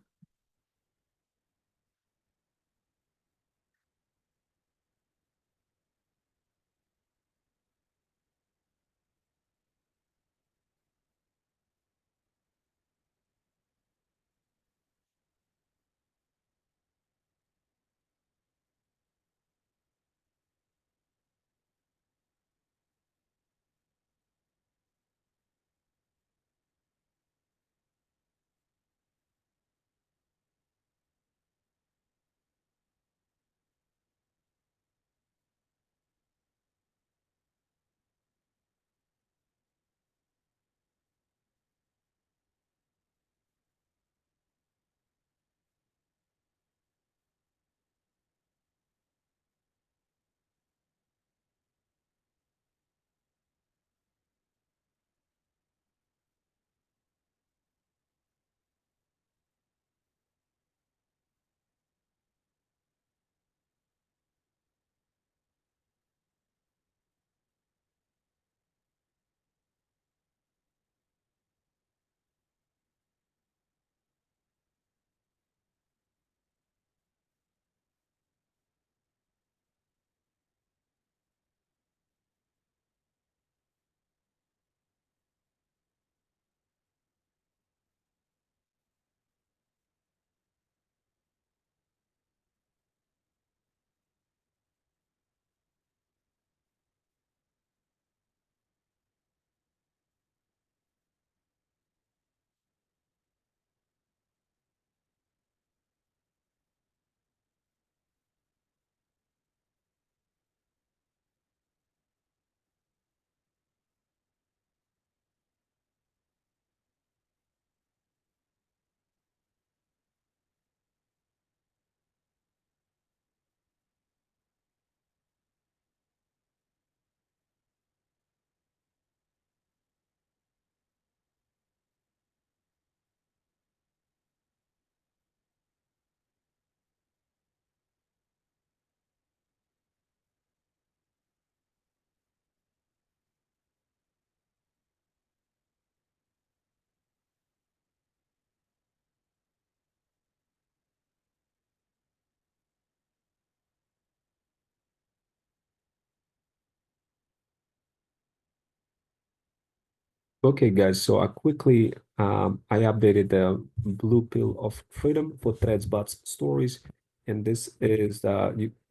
Okay, guys, so I updated the blue pill of freedom for threads, bots, stories, and this is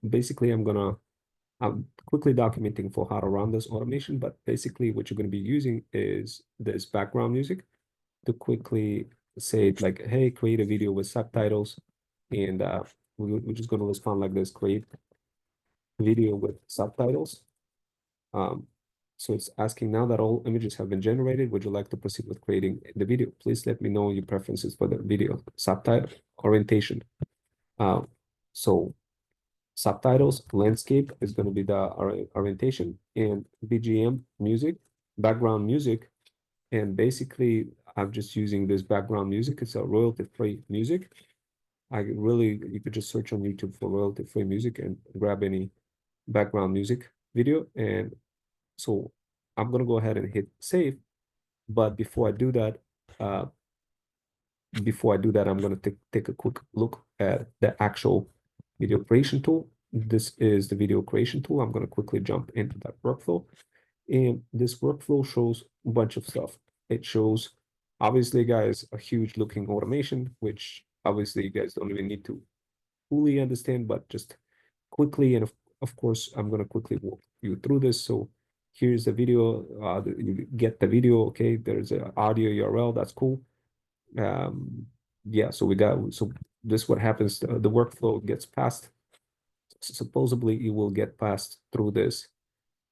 basically I'm quickly documenting for how to run this automation, but basically what you're going to be using is this background music to quickly say like, hey, create a video with subtitles, and we're just going to respond like this: create video with subtitles. Um, so it's asking now that all images have been generated, would you like to proceed with creating the video? Please let me know your preferences for the video. Subtitle, orientation. So subtitles, landscape is going to be the orientation, and BGM, music, background music. And basically, I'm just using this background music. It's a royalty-free music. You could just search on YouTube for royalty-free music and grab any background music video. And so I'm gonna go ahead and hit save. But uh, before I do that, I'm gonna take a quick look at the actual video creation tool. This is the video creation tool. I'm gonna quickly jump into that workflow. And this workflow shows a bunch of stuff. It shows, obviously, guys, a huge looking automation, which obviously you guys don't even need to fully understand, but just quickly and of course, I'm gonna quickly walk you through this. So here's the video, you get the video, okay, there's an audio URL, that's cool. Yeah, so this what happens, the workflow gets passed. Supposedly it will get passed through this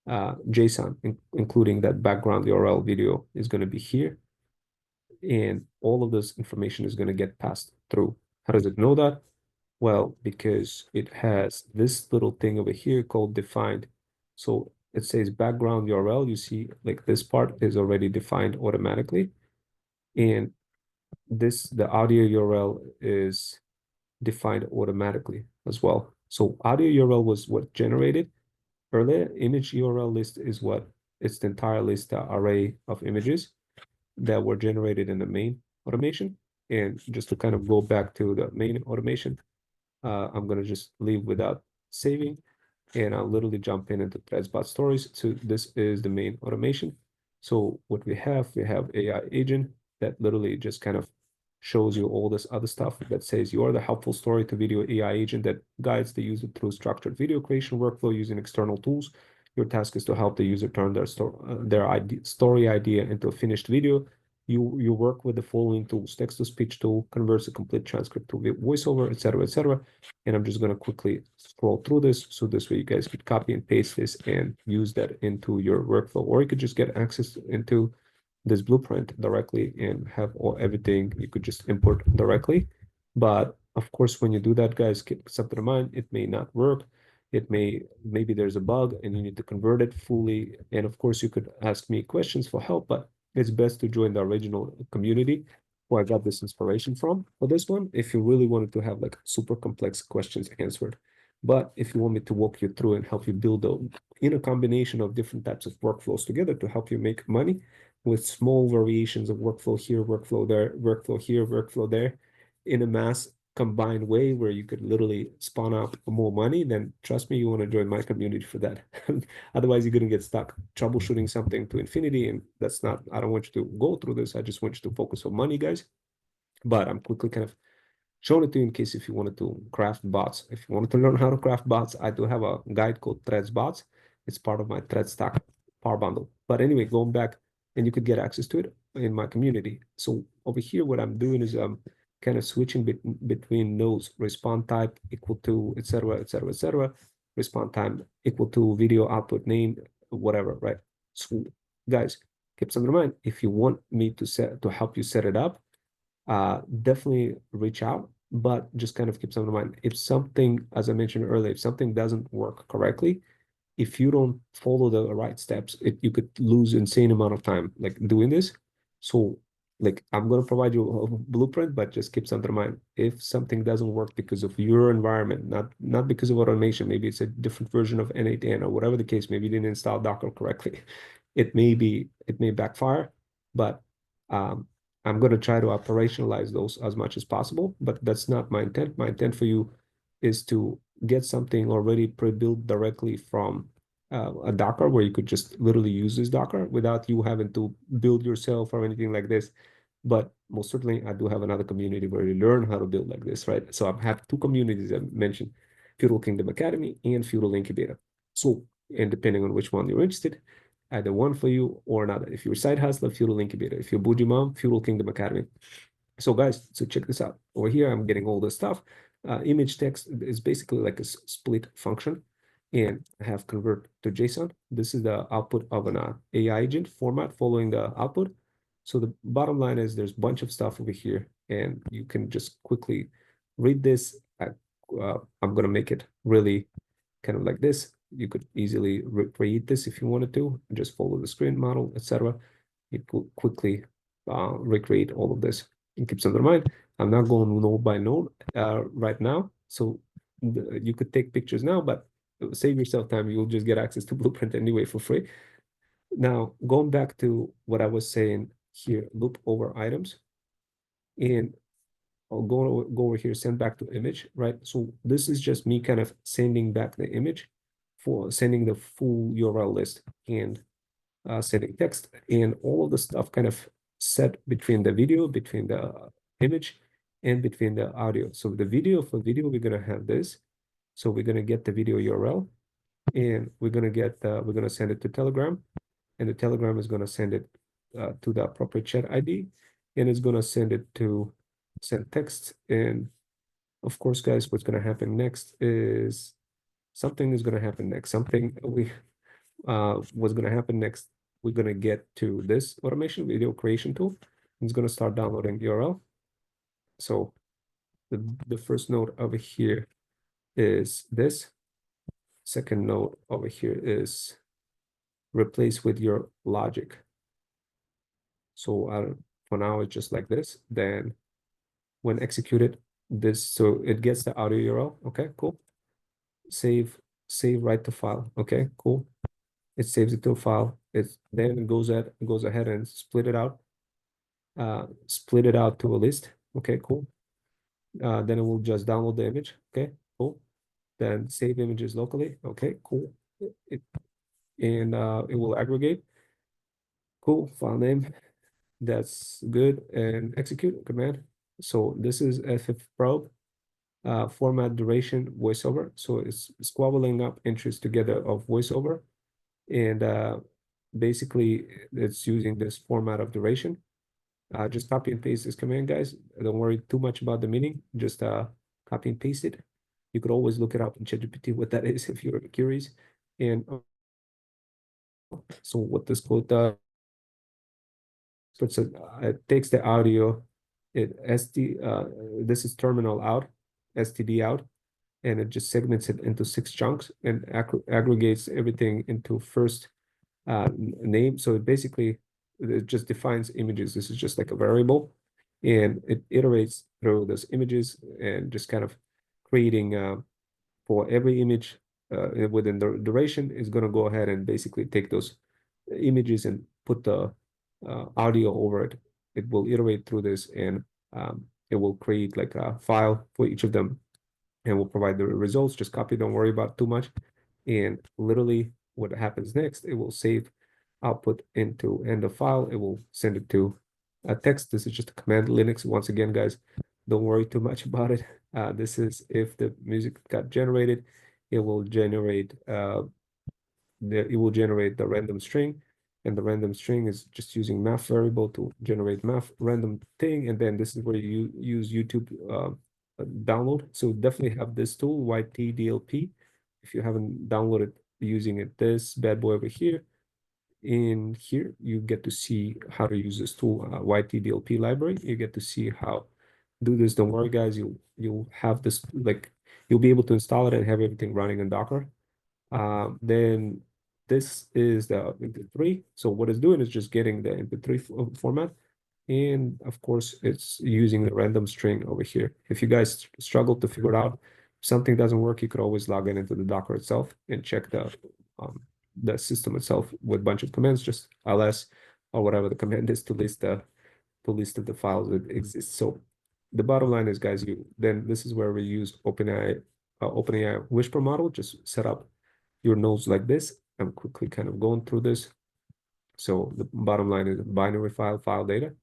JSON, including that background URL video is going to be here. And all of this information is going to get passed through. How does it know that? Well, because it has this little thing over here called defined. So it says background URL. You see, like this part is already defined automatically. And the audio URL is defined automatically as well. So audio URL was what generated earlier. Image URL list is what it's the entire list, array of images that were generated in the main automation. And just to kind of go back to the main automation, I'm gonna just leave without saving, and I'll literally jump into ThreadsBot stories. So this is the main automation. So what we have AI agent that literally just kind of shows you all this other stuff that says you are the helpful story to video AI agent that guides the user through structured video creation workflow using external tools. Your task is to help the user turn their story idea into a finished video. You work with the following tools: text-to-speech tool, converts a complete transcript to voiceover, etc., etc. And I'm just going to quickly scroll through this. So this way you guys could copy and paste this and use that into your workflow, or you could just get access into this blueprint directly and have everything you could just import directly. But of course, when you do that, guys, keep something in mind. It may not work. Maybe there's a bug and you need to convert it fully. And of course, you could ask me questions for help, but it's best to join the original community where I got this inspiration from for this one, if you really wanted to have like super complex questions answered. But if you want me to walk you through and help you build a combination of different types of workflows together to help you make money with small variations of workflow here, workflow there, workflow here, workflow there, in a mass combined way where you could literally spawn out more money, then trust me, you want to join my community for that. Otherwise, you're going to get stuck troubleshooting something to infinity. And that's not, I don't want you to go through this. I just want you to focus on money, guys. But I'm quickly kind of showing it to you in case if you wanted to craft bots. If you wanted to learn how to craft bots, I do have a guide called Threads Bots. It's part of my Thread Stack Power Bundle. But anyway, going back, and you could get access to it in my community. So over here, what I'm doing is kind of switching between nodes: response type equal to, etc., etc., etc. Response time equal to video output name, whatever, right? So guys, keep something in mind. If you want me to help you set it up, definitely reach out, but just kind of keep something in mind. If something, as I mentioned earlier, if something doesn't work correctly, if you don't follow the right steps, you could lose insane amount of time like doing this. So like I'm gonna provide you a blueprint, but just keep something in mind. If something doesn't work because of your environment, not because of automation, maybe it's a different version of N8N or whatever the case, maybe you didn't install Docker correctly. It may backfire, but I'm going to try to operationalize those as much as possible, but that's not my intent. My intent for you is to get something already pre-built directly from a Docker where you could just literally use this Docker without you having to build yourself or anything like this. But most certainly, I do have another community where you learn how to build like this, right? So I have two communities I mentioned: Feudal Kingdom Academy and Feudal Incubator. So, and depending on which one you're interested, either one for you or another. If you're a side hustler, Feudal Incubator. If you're Bougie Mom, Feudal Kingdom Academy. So guys, so check this out. Over here, I'm getting all this stuff. Image text is basically like a split function, and I have convert to JSON. This is the output of an AI agent format following the output. So the bottom line is there's a bunch of stuff over here, and you can just quickly read this. I'm going to make it really kind of like this. You could easily recreate this if you wanted to, just follow the screen model, etc. You could quickly recreate all of this. And keep something in mind, I'm not going node by node right now. So you could take pictures now, but save yourself time. You'll just get access to Blueprint anyway for free. Now, going back to what I was saying here, loop over items. And I'll go over here, send back to image, right? So this is just me kind of sending back the image for sending the full URL list and sending text and all of the stuff kind of set between the video, between the image, and between the audio. So the video, for video, we're gonna have this. So we're gonna get the video URL. and we're gonna send it to Telegram, and the Telegram is gonna send it to the appropriate chat ID, and it's gonna send text. And of course, guys, what's gonna happen next is something is gonna happen next. What's gonna happen next? We're gonna get to this automation video creation tool. It's gonna start downloading URL. So the first node over here is this. Second node over here is replace with your logic. So for now, it's just like this. Then when executed, so it gets the audio URL. Okay, cool. Save write to file. Okay, cool. It saves it to a file. Then it goes ahead and split it out to a list. Okay, cool. Then it will just download the image. Okay, cool. Then save images locally. Okay, cool. It will aggregate. Cool. File name. That's good. And execute command. So this is FF probe. Format duration voiceover. So it's squabbling up entries together of voiceover. And basically it's using this format of duration. Just copy and paste this command, guys. Don't worry too much about the meaning. Just copy and paste it. You could always look it up in ChatGPT what that is if you're curious. And so what this code does, it takes the audio, this is terminal out, STD out, and it just segments it into 6 chunks and aggregates everything into first name. So it just defines images. This is just like a variable, and it iterates through those images and just kind of creating for every image within the duration is going to go ahead and basically take those images and put the audio over it. It will iterate through this, and it will create like a file for each of them, and will provide the results. Just copy, don't worry about too much. And literally what happens next, it will save output into end of file. It will send it to a text. This is just a command Linux. Once again, guys, don't worry too much about it. This is if the music got generated, it will generate the random string, and the random string is just using math variable to generate math random thing. And then this is where you use YouTube download. So definitely have this tool, YTDLP. If you haven't downloaded using it, this bad boy over here. In here, you get to see how to use this tool, YTDLP library. You get to see how do this. Don't worry, guys. You'll have this, like, you'll be able to install it and have everything running in Docker. Then this is the MP3. So what it's doing is just getting the MP3 format. And of course, it's using the random string over here. If you guys struggle to figure it out, if something doesn't work, you could always log in into the Docker itself and check the system itself with a bunch of commands, just ls or whatever the command is to list of the files that exist. So the bottom line is, guys, then this is where we use OpenAI Whisper model. Just set up your nodes like this. I'm quickly kind of going through this. So the bottom line is binary file data,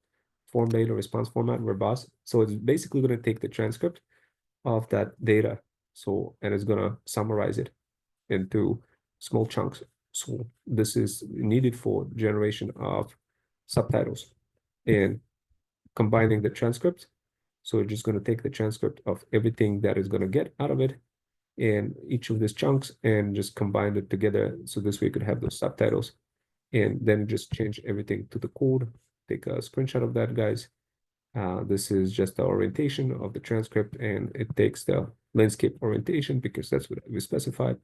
form data, response format, verbose. So it's basically going to take the transcript of that data. And it's going to summarize it into small chunks. So this is needed for generation of subtitles and combining the transcript. So it's just going to take the transcript of everything that is going to get out of it and each of these chunks and just combine it together. So this way you could have those subtitles, and then just change everything to the code. Take a screenshot of that, guys. This is just the orientation of the transcript, and it takes the landscape orientation because that's what we specified,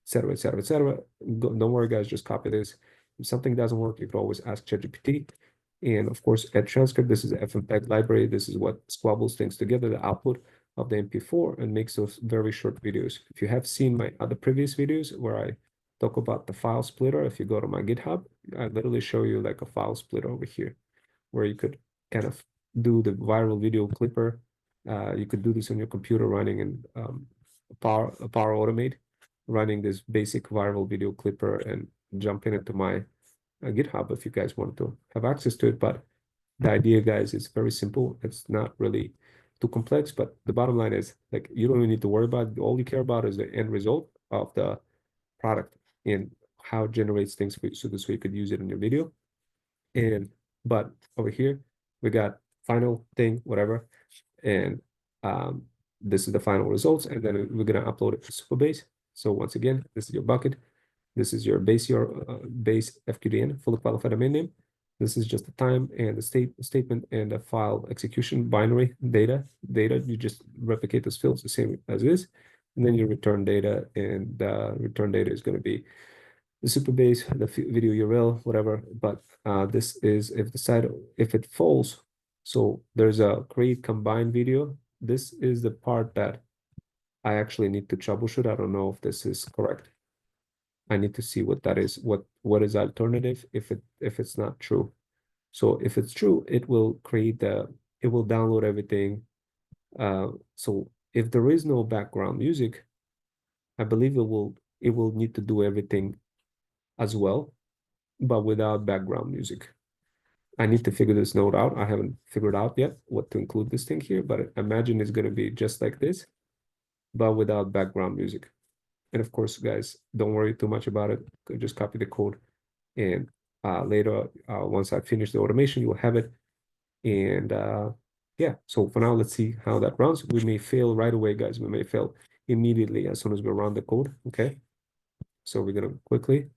etc., etc., etc. Don't worry, guys, just copy this. If something doesn't work, you can always ask ChatGPT. And of course, add transcript. This is the FMPEG library. This is what squabbles things together, the output of the MP4, and makes those very short videos. If you have seen my other previous videos where I talk about the file splitter, if you go to my GitHub, I literally show you like a file splitter over here where you could kind of do the viral video clipper. You could do this on your computer running in Power Automate, running this basic viral video clipper, and jump into my GitHub if you guys want to have access to it. But the idea, guys, is very simple. It's not really too complex, but the bottom line is, like, you don't even need to worry about it. All you care about is the end result of the product and how it generates things for you, so this way you could use it in your video. And but over here we got final thing, whatever, and this is the final results, and then we're gonna upload it to Supabase. So once again, this is your bucket. This is your base FQDN, fully qualified domain name. This is just the time and the statement and the file execution binary data. You just replicate those fields the same as is, and then you return data, and return data is going to be the Supabase, the video URL, whatever. But this is if it falls. So there's a create combine video. This is the part that I actually need to troubleshoot. I don't know if this is correct. I need to see what that is. What is alternative if it's not true. So if it's true, it will download everything. So if there is no background music, I believe it will need to do everything as well, but without background music. I need to figure this node out. I haven't figured out yet what to include this thing here, but I imagine it's going to be just like this, but without background music. And of course, guys, don't worry too much about it. Just copy the code, and later, once I finish the automation, you will have it. And yeah, so for now, let's see how that runs. We may fail right away, guys. We may fail immediately as soon as we run the code. Okay, so we're gonna quickly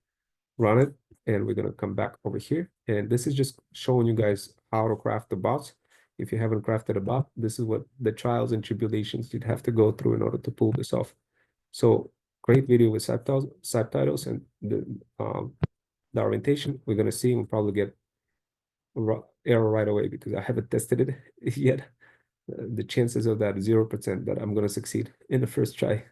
run it, and we're gonna come back over here. And this is just showing you guys how to craft the bots. If you haven't crafted a bot, this is what the trials and tribulations you'd have to go through in order to pull this off. So great video with subtitles and the orientation. We're gonna see. We'll probably get error right away because I haven't tested it yet. The chances of that 0% that I'm gonna succeed in the first try.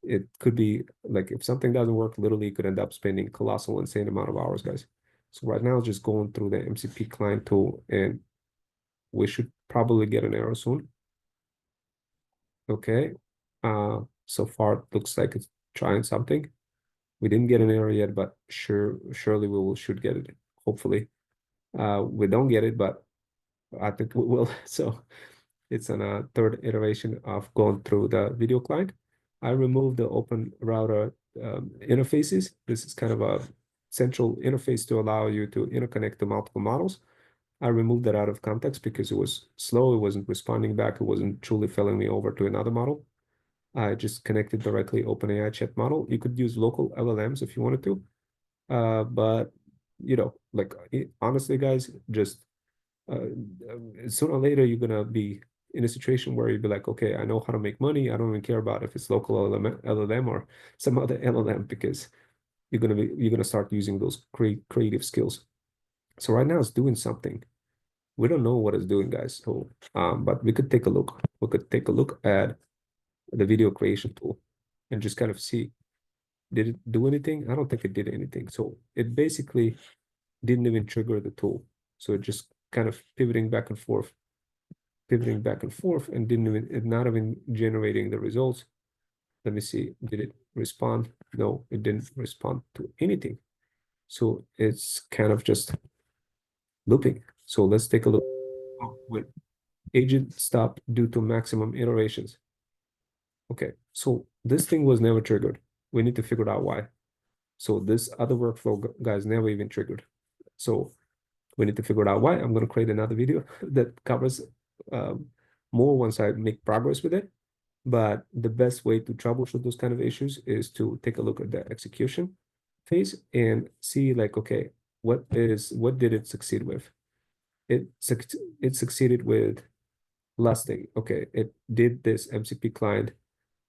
It could be like if something doesn't work, literally you could end up spending colossal, insane amount of hours, guys. So right now, just going through the MCP client tool, and we should probably get an error soon. Okay. So far it looks like it's trying something. We didn't get an error yet, but surely should get it. Hopefully. We don't get it, but I think we will. So it's on a third iteration of going through the video client. I removed the open router interfaces. This is kind of a central interface to allow you to interconnect to multiple models. I removed that out of context because it was slow. It wasn't responding back. It wasn't truly failing me over to another model. I just connected directly OpenAI chat model. You could use local LLMs if you wanted to. But like honestly, guys, just sooner or later you're gonna be in a situation where you'd be like, okay, I know how to make money. I don't even care about if it's local LLM or some other LLM, because you're gonna start using those creative skills. So right now it's doing something. We don't know what it's doing, guys. So but we could take a look. We could take a look at the video creation tool and just kind of see, did it do anything? I don't think it did anything. So it basically didn't even trigger the tool. So it just kind of pivoting back and forth, and not even generating the results. Let me see, did it respond? No, it didn't respond to anything. So it's kind of just looping. So let's take a look. Oh, wait. Agent stop due to maximum iterations. Okay, so this thing was never triggered. We need to figure out why. So this other workflow, guys, never even triggered. So we need to figure out why. I'm going to create another video that covers more once I make progress with it. But the best way to troubleshoot those kind of issues is to take a look at the execution phase and see, like, okay, what did it succeed with? It succeeded with last thing. Okay, it did this MCP client.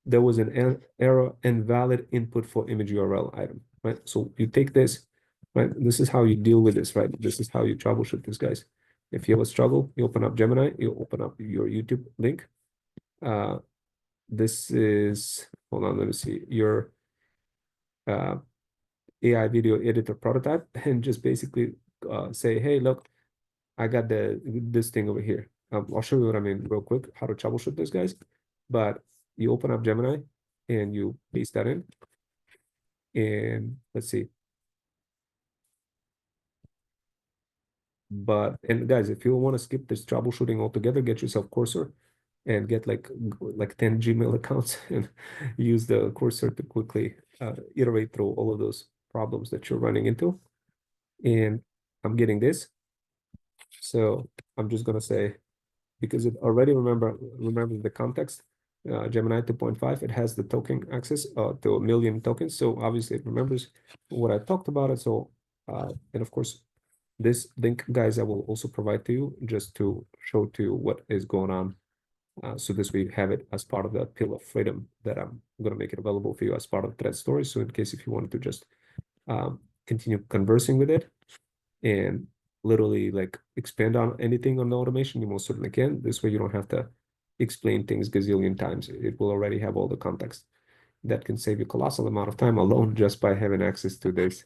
There was an error, invalid input for image URL item, right? So you take this, right? This is how you deal with this, right? This is how you troubleshoot this, guys. If you have a struggle, you open up Gemini, you open up your YouTube link. This is, hold on, let me see, your AI video editor prototype, and just basically say, hey, look, I got this thing over here. I'll show you what I mean real quick, how to troubleshoot this, guys. But you open up Gemini and you paste that in. And let's see. And guys, if you want to skip this troubleshooting altogether, get yourself Cursor and get like 10 Gmail accounts and use the Cursor to quickly iterate through all of those problems that you're running into. And I'm getting this. So I'm just gonna say, because it already remembers the context, Gemini 2.5, it has the token access to 1 million tokens. So obviously it remembers what I talked about it. So, and of course, this link, guys, I will also provide to you just to show to you what is going on. So this we have it as part of the pill of freedom that I'm going to make it available for you as part of thread story. So in case if you wanted to just continue conversing with it and literally like expand on anything on the automation, you most certainly can. This way you don't have to explain things gazillion times. It will already have all the context. That can save you colossal amount of time alone just by having access to this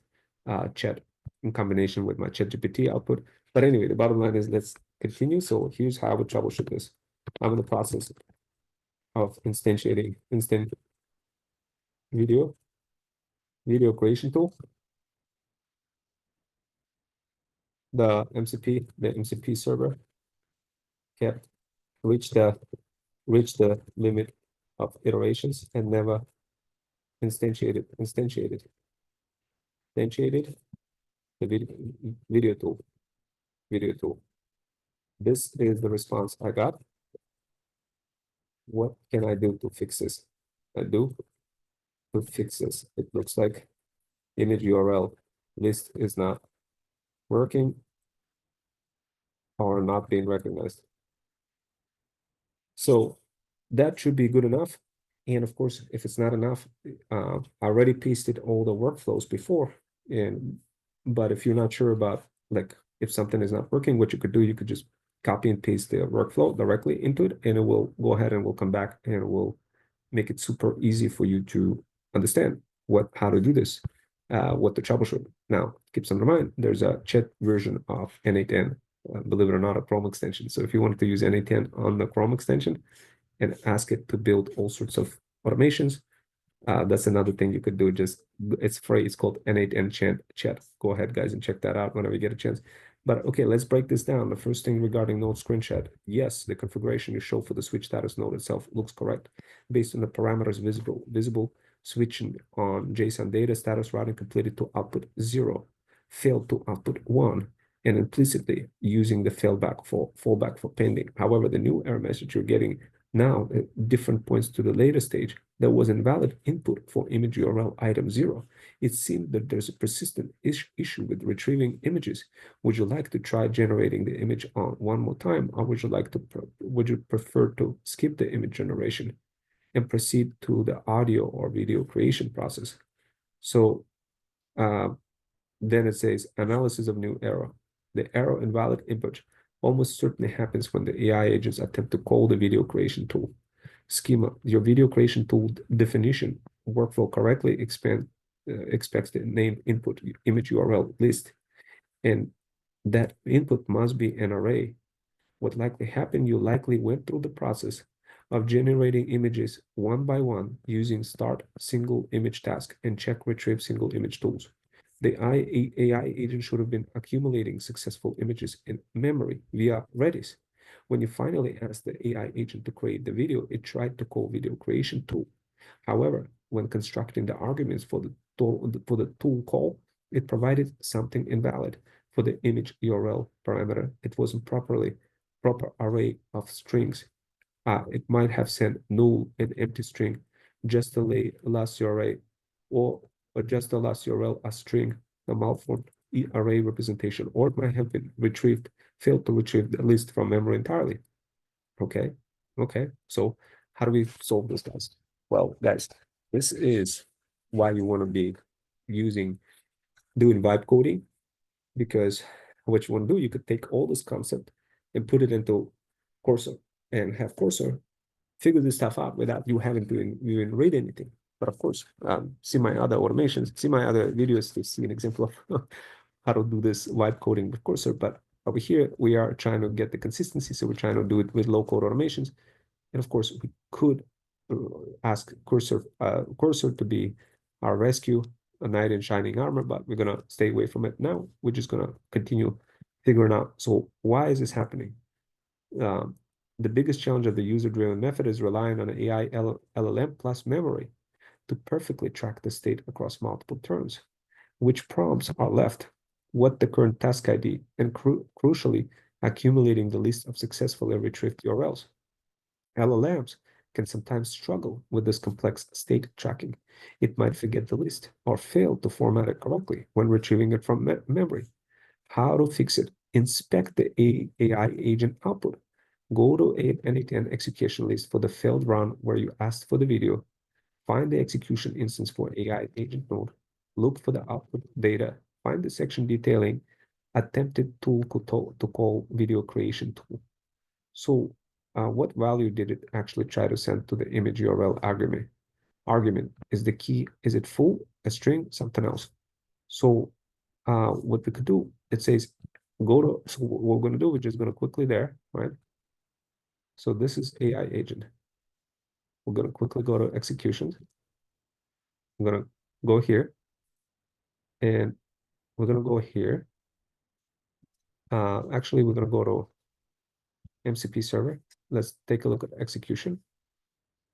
chat in combination with my ChatGPT output. But anyway, the bottom line is let's continue. So here's how I would troubleshoot this. I'm in the process of instantiating instant video creation tool, the MCP server kept reach the limit of iterations and never instantiated the video tool. This is the response I got. What can I do to fix this? It looks like image URL list is not working or not being recognized. So that should be good enough. And of course, if it's not enough, I already pasted all the workflows before. But if you're not sure about like if something is not working, what you could do, you could just copy and paste the workflow directly into it, and it will go ahead and will come back and it will make it super easy for you to understand how to do this, what to troubleshoot. Now, keep some in mind, there's a chat version of N8N, believe it or not, a Chrome extension. So if you wanted to use N8N on the Chrome extension and ask it to build all sorts of automations, that's another thing you could do. Just it's free. It's called N8N chat. Go ahead, guys, and check that out whenever you get a chance. But okay, let's break this down. The first thing regarding node screenshot. Yes, the configuration you show for the switch status node itself looks correct based on the parameters visible switching on JSON data status routing completed to output 0, failed to output 1, and implicitly using the fallback for pending. However, the new error message you're getting now at different points to the later stage, there was invalid input for image URL item 0. It seems that there's a persistent issue with retrieving images. Would you like to try generating the image on one more time, or would you prefer to skip the image generation and proceed to the audio or video creation process? So then it says analysis of new error. The error invalid input almost certainly happens when the AI agents attempt to call the video creation tool. Schema, your video creation tool definition workflow correctly expects the named input image URL list, and that input must be an array. What likely happened, you likely went through the process of generating images one by one using start single image task and check retrieve single image tools. The AI agent should have been accumulating successful images in memory via Redis. When you finally asked the AI agent to create the video, it tried to call video creation tool. However, when constructing the arguments for the tool call, it provided something invalid for the image URL parameter. It wasn't proper array of strings. It might have sent null and empty string, just the last URL, or just the last URL as string, the malformed array representation, or it might have been failed to retrieve the list from memory entirely. Okay, so how do we solve this, guys? Well, guys, this is why you want to be doing vibe coding, because what you want to do, you could take all this concept and put it into Cursor and have Cursor figure this stuff out without you having to even read anything. But of course, see my other automations, see my other videos to see an example of how to do this vibe coding with Cursor. But over here, we are trying to get the consistency, so we're trying to do it with low-code automations. And of course, we could ask Cursor to be our rescue, a knight in shining armor, but we're gonna stay away from it now. We're just gonna continue figuring out. So why is this happening? The biggest challenge of the user-driven method is relying on an AI LLM plus memory. to perfectly track the state across multiple terms. Which prompts are left, what the current task ID, and crucially, accumulating the list of successfully retrieved URLs. LLMs can sometimes struggle with this complex state tracking. It might forget the list or fail to format it correctly when retrieving it from memory. How to fix it? Inspect the AI agent output. Go to N8N execution list for the failed run where you asked for the video. Find the execution instance for AI agent node. Look for the output data. Find the section detailing attempted tool to call video creation tool. So what value did it actually try to send to the image URL argument? Is the key, is it full, a string, something else? So what we could do, it says go to, so what we're going to do, we're just going to quickly there, right? So this is AI agent. We're going to quickly go to executions. I'm going to go here and we're going to go here. Actually, we're going to go to MCP server. Let's take a look at execution.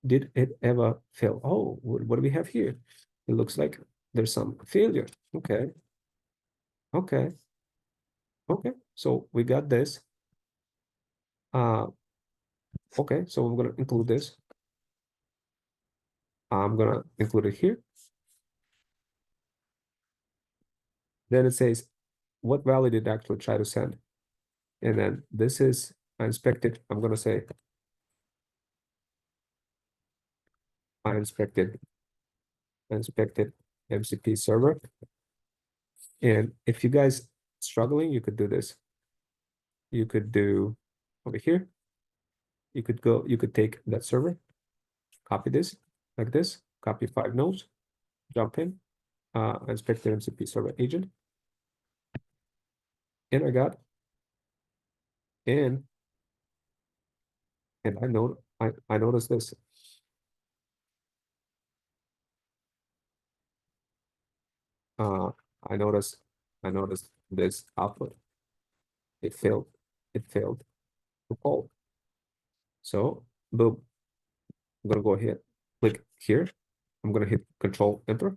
Did it ever fail? Oh, what do we have here? It looks like there's some failure. Okay. Okay. Okay. So we got this. Okay. So I'm going to include this. I'm going to include it here. Then it says, what value did it actually try to send? And then this is, I inspected. I'm going to say, I inspected MCP server. And if you guys struggling, you could do this. You could do over here. You could take that server, copy this like this, copy 5 nodes, jump in, inspect the MCP server agent. And I got, and I noticed this. I noticed this output. It failed to call. So boom, I'm gonna go ahead, click here. I'm gonna hit Control Enter.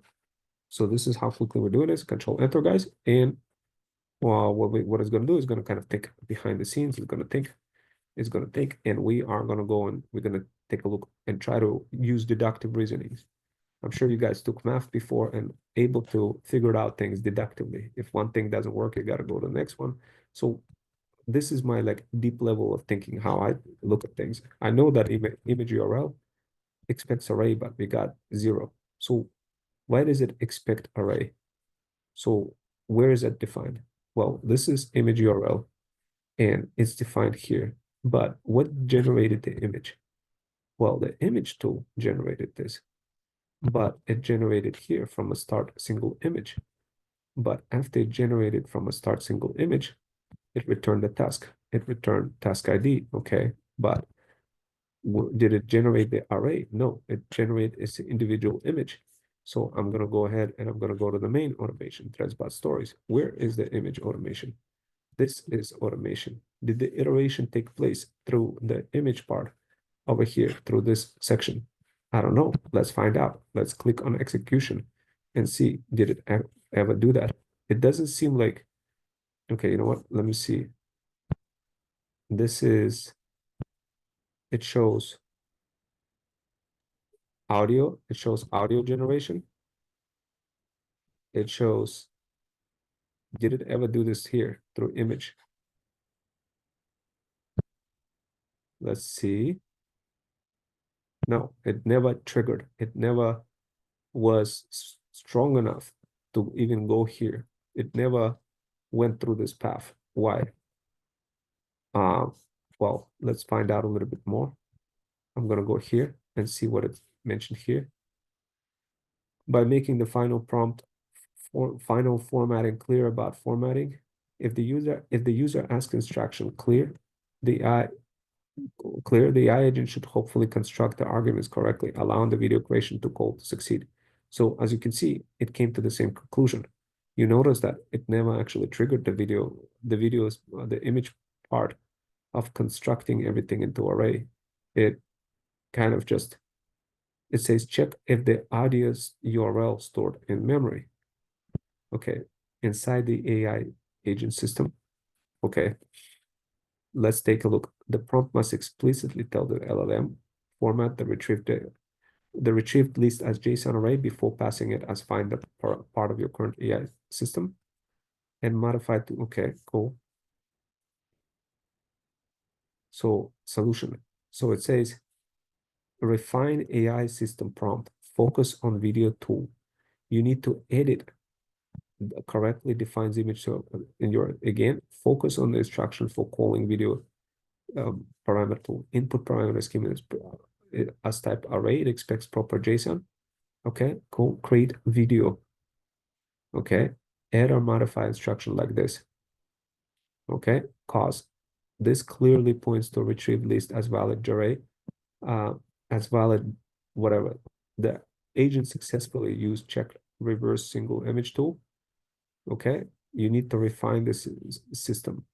So this is how quickly we're doing this. Control Enter, guys. And well, what it's gonna do is gonna kind of think behind the scenes. It's gonna think, and we are gonna go and we're gonna take a look and try to use deductive reasonings. I'm sure you guys took math before and able to figure out things deductively. If one thing doesn't work, you got to go to the next one. So this is my like deep level of thinking, how I look at things. I know that image URL expects array, but we got 0. So why does it expect array? So where is it defined? Well, this is image URL and it's defined here. But what generated the image? Well, the image tool generated this, but it generated here from a start single image. But after it generated from a start single image, it returned the task. It returned task ID, okay? But did it generate the array? No, it generated its individual image. So I'm gonna go ahead and I'm gonna go to the main automation, threads stories. Where is the image automation? This is automation. Did the iteration take place through the image part over here through this section? I don't know. Let's find out. Let's click on execution and see, did it ever do that? It doesn't seem like, okay, you know what? Let me see. This is, it shows audio. It shows audio generation. It shows, did it ever do this here through image? Let's see. No, it never triggered. It never was strong enough to even go here. It never went through this path. Why? Well, let's find out a little bit more. I'm gonna go here and see what it's mentioned here. By making the final prompt for final formatting clear about formatting, if the user asks instruction the AI agent should hopefully construct the arguments correctly, allowing the video creation to call to succeed. So as you can see, it came to the same conclusion. You notice that it never actually triggered the the image part of constructing everything into array. It kind of just it says check if the audio's URL stored in memory. Okay, inside the AI agent system. Okay, let's take a look. The prompt must explicitly tell the LLM format the retrieved list as JSON array before passing it as find the part of your current AI system, and modify to, okay, cool. So solution. So it says refine AI system prompt, focus on video tool. You need to edit the correctly defines image. So in your, again, focus on the instruction for calling video parameter tool. Input parameter schema is as type array. It expects proper JSON. Okay, cool. Create video. Okay, add or modify instruction like this. Okay, cause this clearly points to retrieve list as valid array, as valid whatever. The agent successfully used check reverse single image tool. Okay, you need to refine this system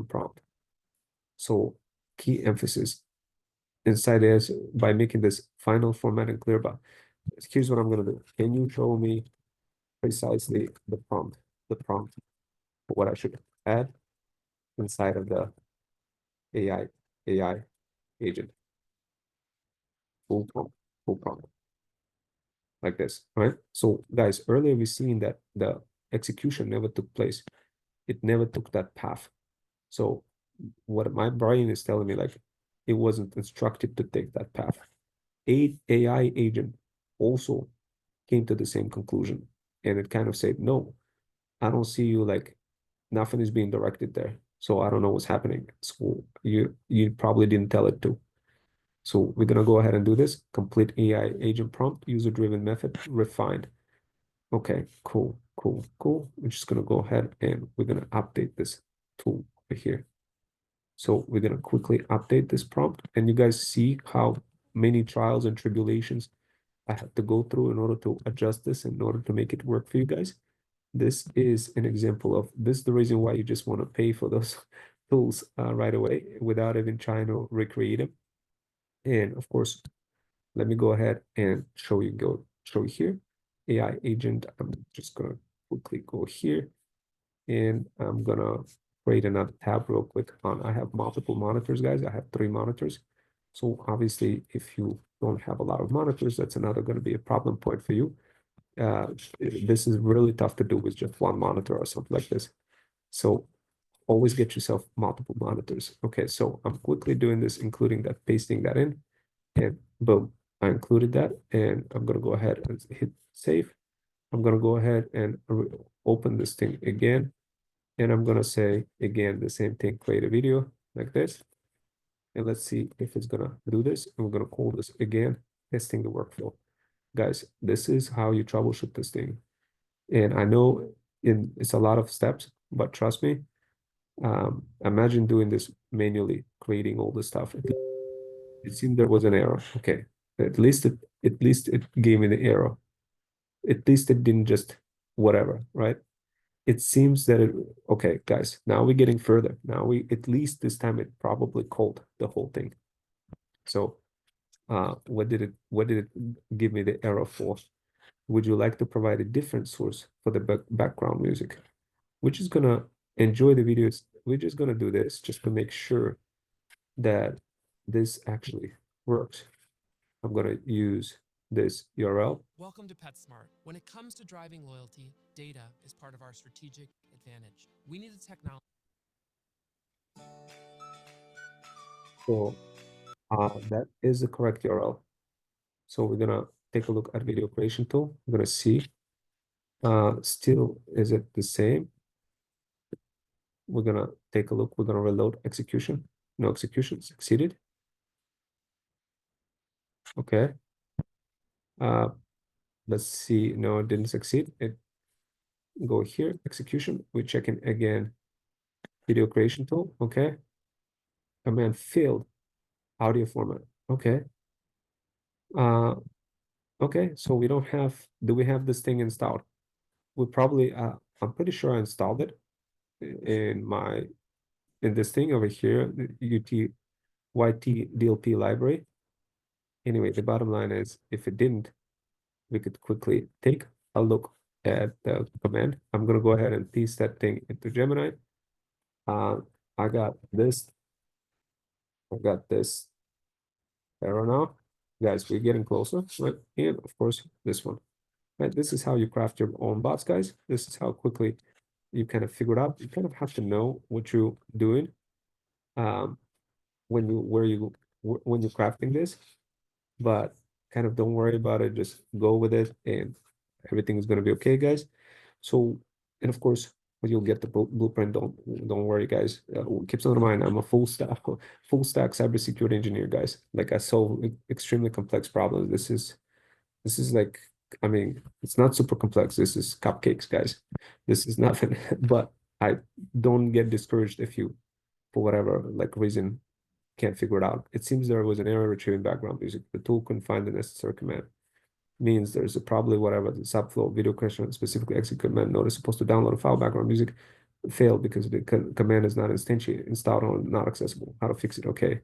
prompt. So key emphasis inside is by making this final formatting clear. But here's what I'm gonna do. Can you show me precisely the prompt for what I should add inside of the AI agent? Full prompt like this, right? So guys, earlier we seen that the execution never took place. It never took that path. So what my brain is telling me, like, it wasn't instructed to take that path. AI agent also came to the same conclusion, and it kind of said, no, I don't see you, like, nothing is being directed there. So I don't know what's happening. So you probably didn't tell it to. So we're gonna go ahead and do this. Complete AI agent prompt, user-driven method, refined. Okay, cool. We're just gonna go ahead and we're gonna update this tool over here. So we're gonna quickly update this prompt, and you guys see how many trials and tribulations I have to go through in order to adjust this, in order to make it work for you guys. This is an example of this is the reason why you just want to pay for those tools right away without even trying to recreate them. And of course, let me go ahead and show you here. AI agent, I'm just gonna quickly go here, and I'm gonna create another tab real quick on, I have multiple monitors, guys. I have 3 monitors. So obviously, if you don't have a lot of monitors, that's another gonna be a problem point for you. This is really tough to do with just one monitor or something like this. So always get yourself multiple monitors. Okay, so I'm quickly doing this, including that, pasting that in, and boom, I included that, and I'm gonna go ahead and hit save. I'm gonna go ahead and open this thing again, and I'm gonna say again the same thing, create a video like this, and let's see if it's gonna do this. And we're gonna call this again, testing the workflow. Guys, this is how you troubleshoot this thing. And I know it's a lot of steps, but trust me, imagine doing this manually, creating all this stuff. It seemed there was an error. Okay, at least it gave me the error. At least it didn't just whatever, right? It seems that okay, guys, now we're getting further. Now at least this time it probably called the whole thing. So what did it give me the error for? Would you like to provide a different source for the background music? We're just gonna enjoy the videos. We're just gonna do this just to make sure that this actually works. I'm gonna use this URL. Welcome to PetSmart. When it comes to driving loyalty, data is part of our strategic advantage. We need a technology. So that is the correct URL. So we're gonna take a look at video creation tool. We're gonna see, still, is it the same? We're gonna take a look. We're gonna reload execution. No execution succeeded. Okay. Let's see. No, it didn't succeed. It go here, execution. We're checking again, video creation tool. Okay. Command failed, audio format. Okay. Okay, so we don't have, do we have this thing installed? We probably, I'm pretty sure I installed it in this thing over here, the YT DLP library. Anyway, the bottom line is if it didn't, we could quickly take a look at the command. I'm gonna go ahead and paste that thing into Gemini. Uh, I got this arrow now. Guys, we're getting closer, right? And of course, this one, right? This is how you craft your own bots, guys. This is how quickly you kind of figure it out. You kind of have to know what you're doing when you're crafting this, but kind of don't worry about it. Just go with it, and everything is gonna be okay, guys. So, and of course, when you'll get the blueprint, don't worry, guys. Keep in mind, I'm a full stack cybersecurity engineer, guys. Like I solve extremely complex problems. This is like, I mean, it's not super complex. This is cupcakes, guys. This is nothing. But I don't get discouraged if you, for whatever like reason, can't figure it out. It seems there was an error retrieving background music. The tool couldn't find the necessary command. Means there's probably whatever the subflow video question specifically execute command node is supposed to download a file background music failed because the command is not installed or not accessible. How to fix it? Okay.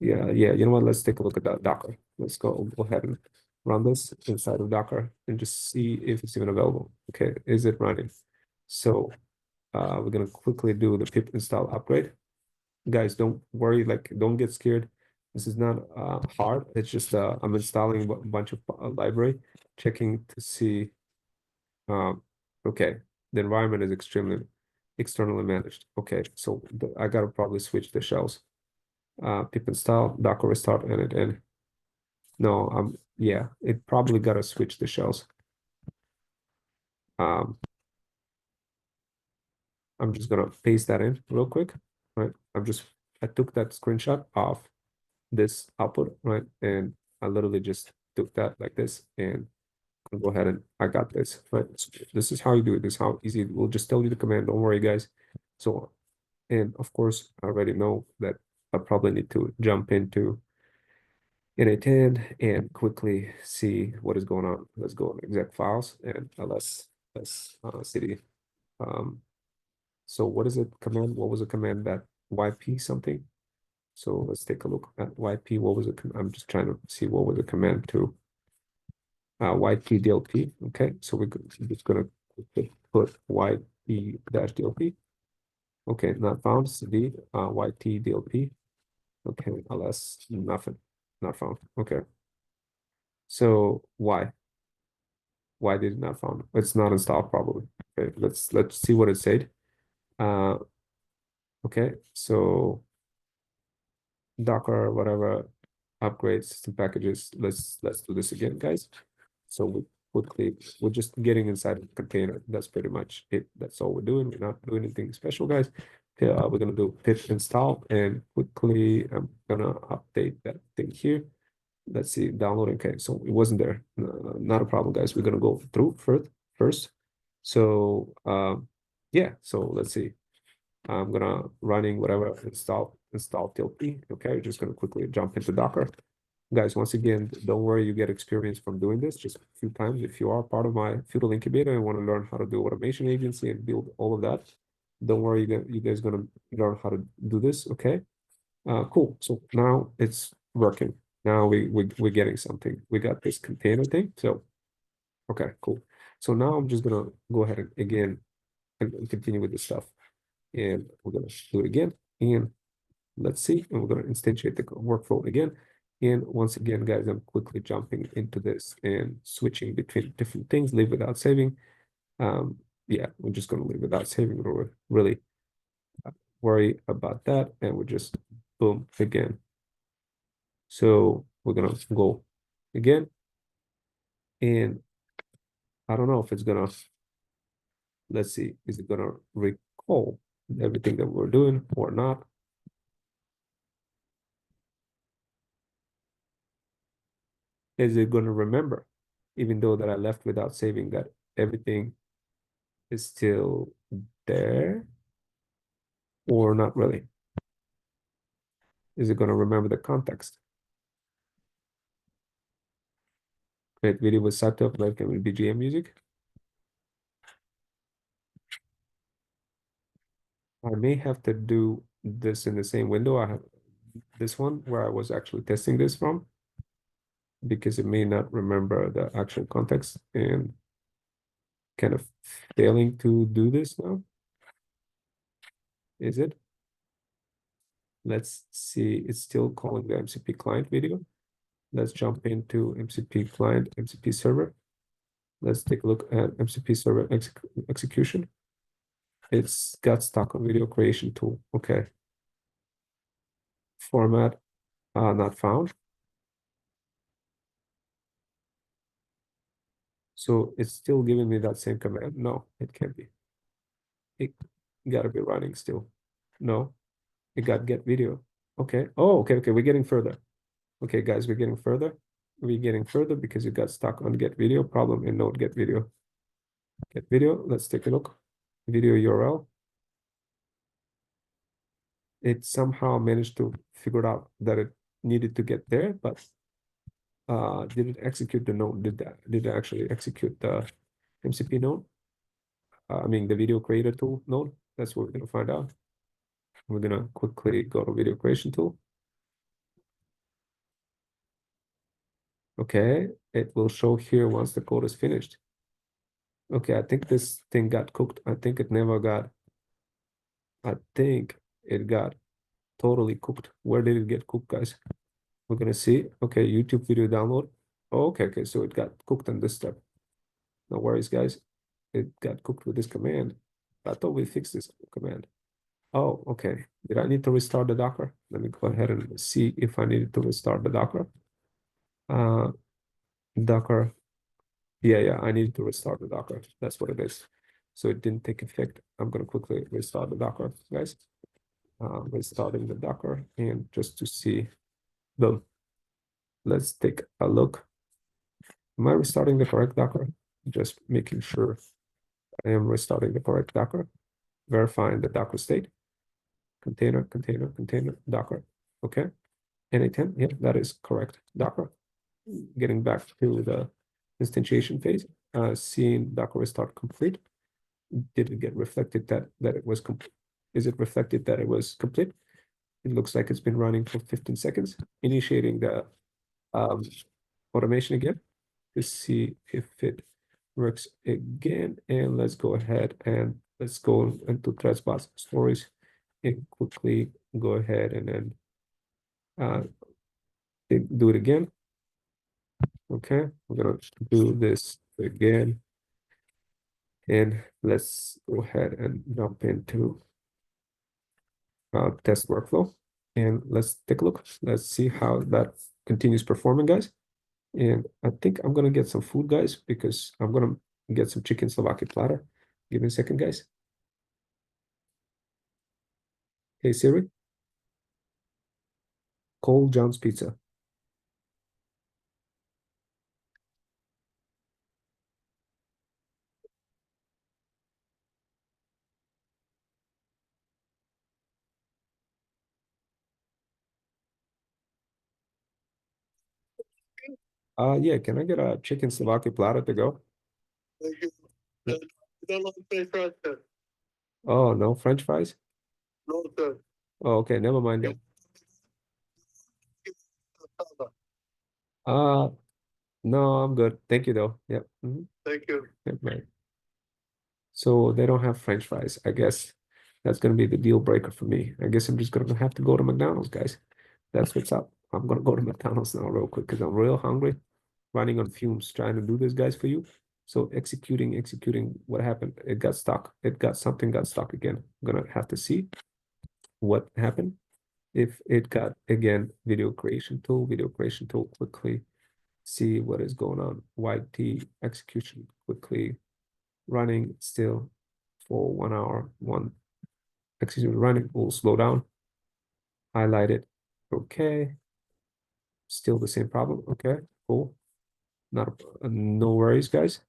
Yeah. You know what? Let's take a look at that Docker. Let's go ahead and run this inside of Docker and just see if it's even available. Okay. Is it running? So we're gonna quickly do the pip install upgrade. Guys, don't worry, like don't get scared. This is not hard. It's just I'm installing a bunch of library, checking to see. Okay, the environment is extremely externally managed. Okay, so I gotta probably switch the shells. Pip install, Docker restart, and no, yeah, it probably gotta switch the shells. I'm just gonna paste that in real quick, right? I took that screenshot of this output, right? And I literally just took that like this and I'll go ahead and I got this, right? So this is how you do it. This is how easy. We'll just tell you the command. Don't worry, guys. So, and of course, I already know that I probably need to jump into NA10 and quickly see what is going on. Let's go on exec files and let's cd. So what is it command? What was the command that YP something? So let's take a look at YP. What was it? I'm just trying to see what was the command to YP DLP. Okay, so we're just gonna put YP dash DLP. Okay, not found. CD YT DLP. Okay, ls nothing, not found. Okay, so why did it not found? It's not installed probably. Okay, let's see what it said. Okay, so Docker, whatever, upgrade system packages. Let's do this again, guys. So we're just getting inside the container. That's pretty much it. That's all we're doing. We're not doing anything special, guys. We're gonna do pip install and quickly I'm gonna update that thing here. Let's see, downloading. Okay, so it wasn't there. Not a problem, guys. We're gonna go through first. So yeah, so let's see. I'm gonna running whatever install TLP. Okay, we're just gonna quickly jump into Docker. Guys, once again, don't worry, you get experience from doing this just a few times. If you are part of my feudal incubator and want to learn how to do automation agency and build all of that, don't worry, you guys gonna learn how to do this. Okay, cool. So now it's working. Now we're getting something. We got this container thing. So okay, cool. So now I'm just gonna go ahead and again and continue with this stuff. And we're gonna do it again. And let's see. And we're gonna instantiate the workflow again. And once again, guys, I'm quickly jumping into this and switching between different things, leave without saving. Yeah, we're just gonna leave without saving. We don't really worry about that. And we're just boom again. So we're gonna go again. And I don't know if it's gonna, let's see, is it gonna recall everything that we're doing or not? Is it gonna remember, even though that I left without saving, that everything is still there or not really? Is it gonna remember the context? Create video with subtitle like with BGM music. I may have to do this in the same window. I have this one where I was actually testing this from. because it may not remember the actual context and kind of failing to do this now. Is it? Let's see, it's still calling the MCP client video. Let's jump into MCP client, MCP server. Let's take a look at MCP server execution. It's got stuck on video creation tool. Okay. Format not found. So it's still giving me that same command. No, it can't be. It gotta be running still. No, it got get video. Okay. Oh, okay, okay. We're getting further. Okay, guys, we're getting further. We're getting further because it got stuck on get video problem in node get video. Get video. Let's take a look. Video URL. It somehow managed to figure out that it needed to get there, but did it execute the node? Did it actually execute the MCP node? I mean the video creator tool node. That's what we're gonna find out. We're gonna quickly go to video creation tool. Okay, it will show here once the code is finished. Okay, I think this thing got cooked. I think it never got. I think it got totally cooked. Where did it get cooked, guys? We're gonna see. Okay, YouTube video download. Oh, okay, okay, so it got cooked on this step. No worries, guys. It got cooked with this command. I thought we fixed this command. Oh, okay. Did I need to restart the Docker? Let me go ahead and see if I needed to restart the Docker. Docker. Yeah, I needed to restart the Docker. That's what it is. So it didn't take effect. I'm gonna quickly restart the Docker, guys. Restarting the Docker, and just to see, boom. Let's take a look. Am I restarting the correct Docker? Just making sure I am restarting the correct Docker. Verifying the Docker state. Container, Docker. Okay. NA10, yeah, that is correct. Docker. Getting back to the instantiation phase, seeing Docker restart complete. Did it get reflected that it was complete? Is it reflected that it was complete? It looks like it's been running for 15 seconds. Initiating the automation again to see if it works again. And let's go ahead and let's go into threads stories and quickly go ahead and then do it again. Okay, we're gonna do this again. And let's go ahead and jump into test workflow. And let's take a look. Let's see how that continues performing, guys. And I think I'm gonna get some food, guys, because I'm gonna get some chicken Slovakia platter. Give me a second, guys. Hey Siri, call John's Pizza. Yeah, can I get a chicken Slovakia platter to go? Thank you. Don't like French fries, sir. Oh, no French fries? No, sir. Oh, okay, never mind then. Salsa. No, I'm good. Thank you though. Yep. Mhm. Thank you. Yep, right. So they don't have French fries. I guess that's gonna be the deal breaker for me. I guess I'm just gonna have to go to McDonald's, guys. That's what's up. I'm gonna go to McDonald's now real quick because I'm real hungry, running on fumes, trying to do this, guys, for you. So executing, what happened? It got stuck. Something got stuck again. I'm gonna have to see what happened. If it got again video creation tool, quickly see what is going on. YT execution quickly running still for 1 hour. Execution running will slow down. Highlight it. Okay. Still the same problem. Okay, cool. Not no worries, guys.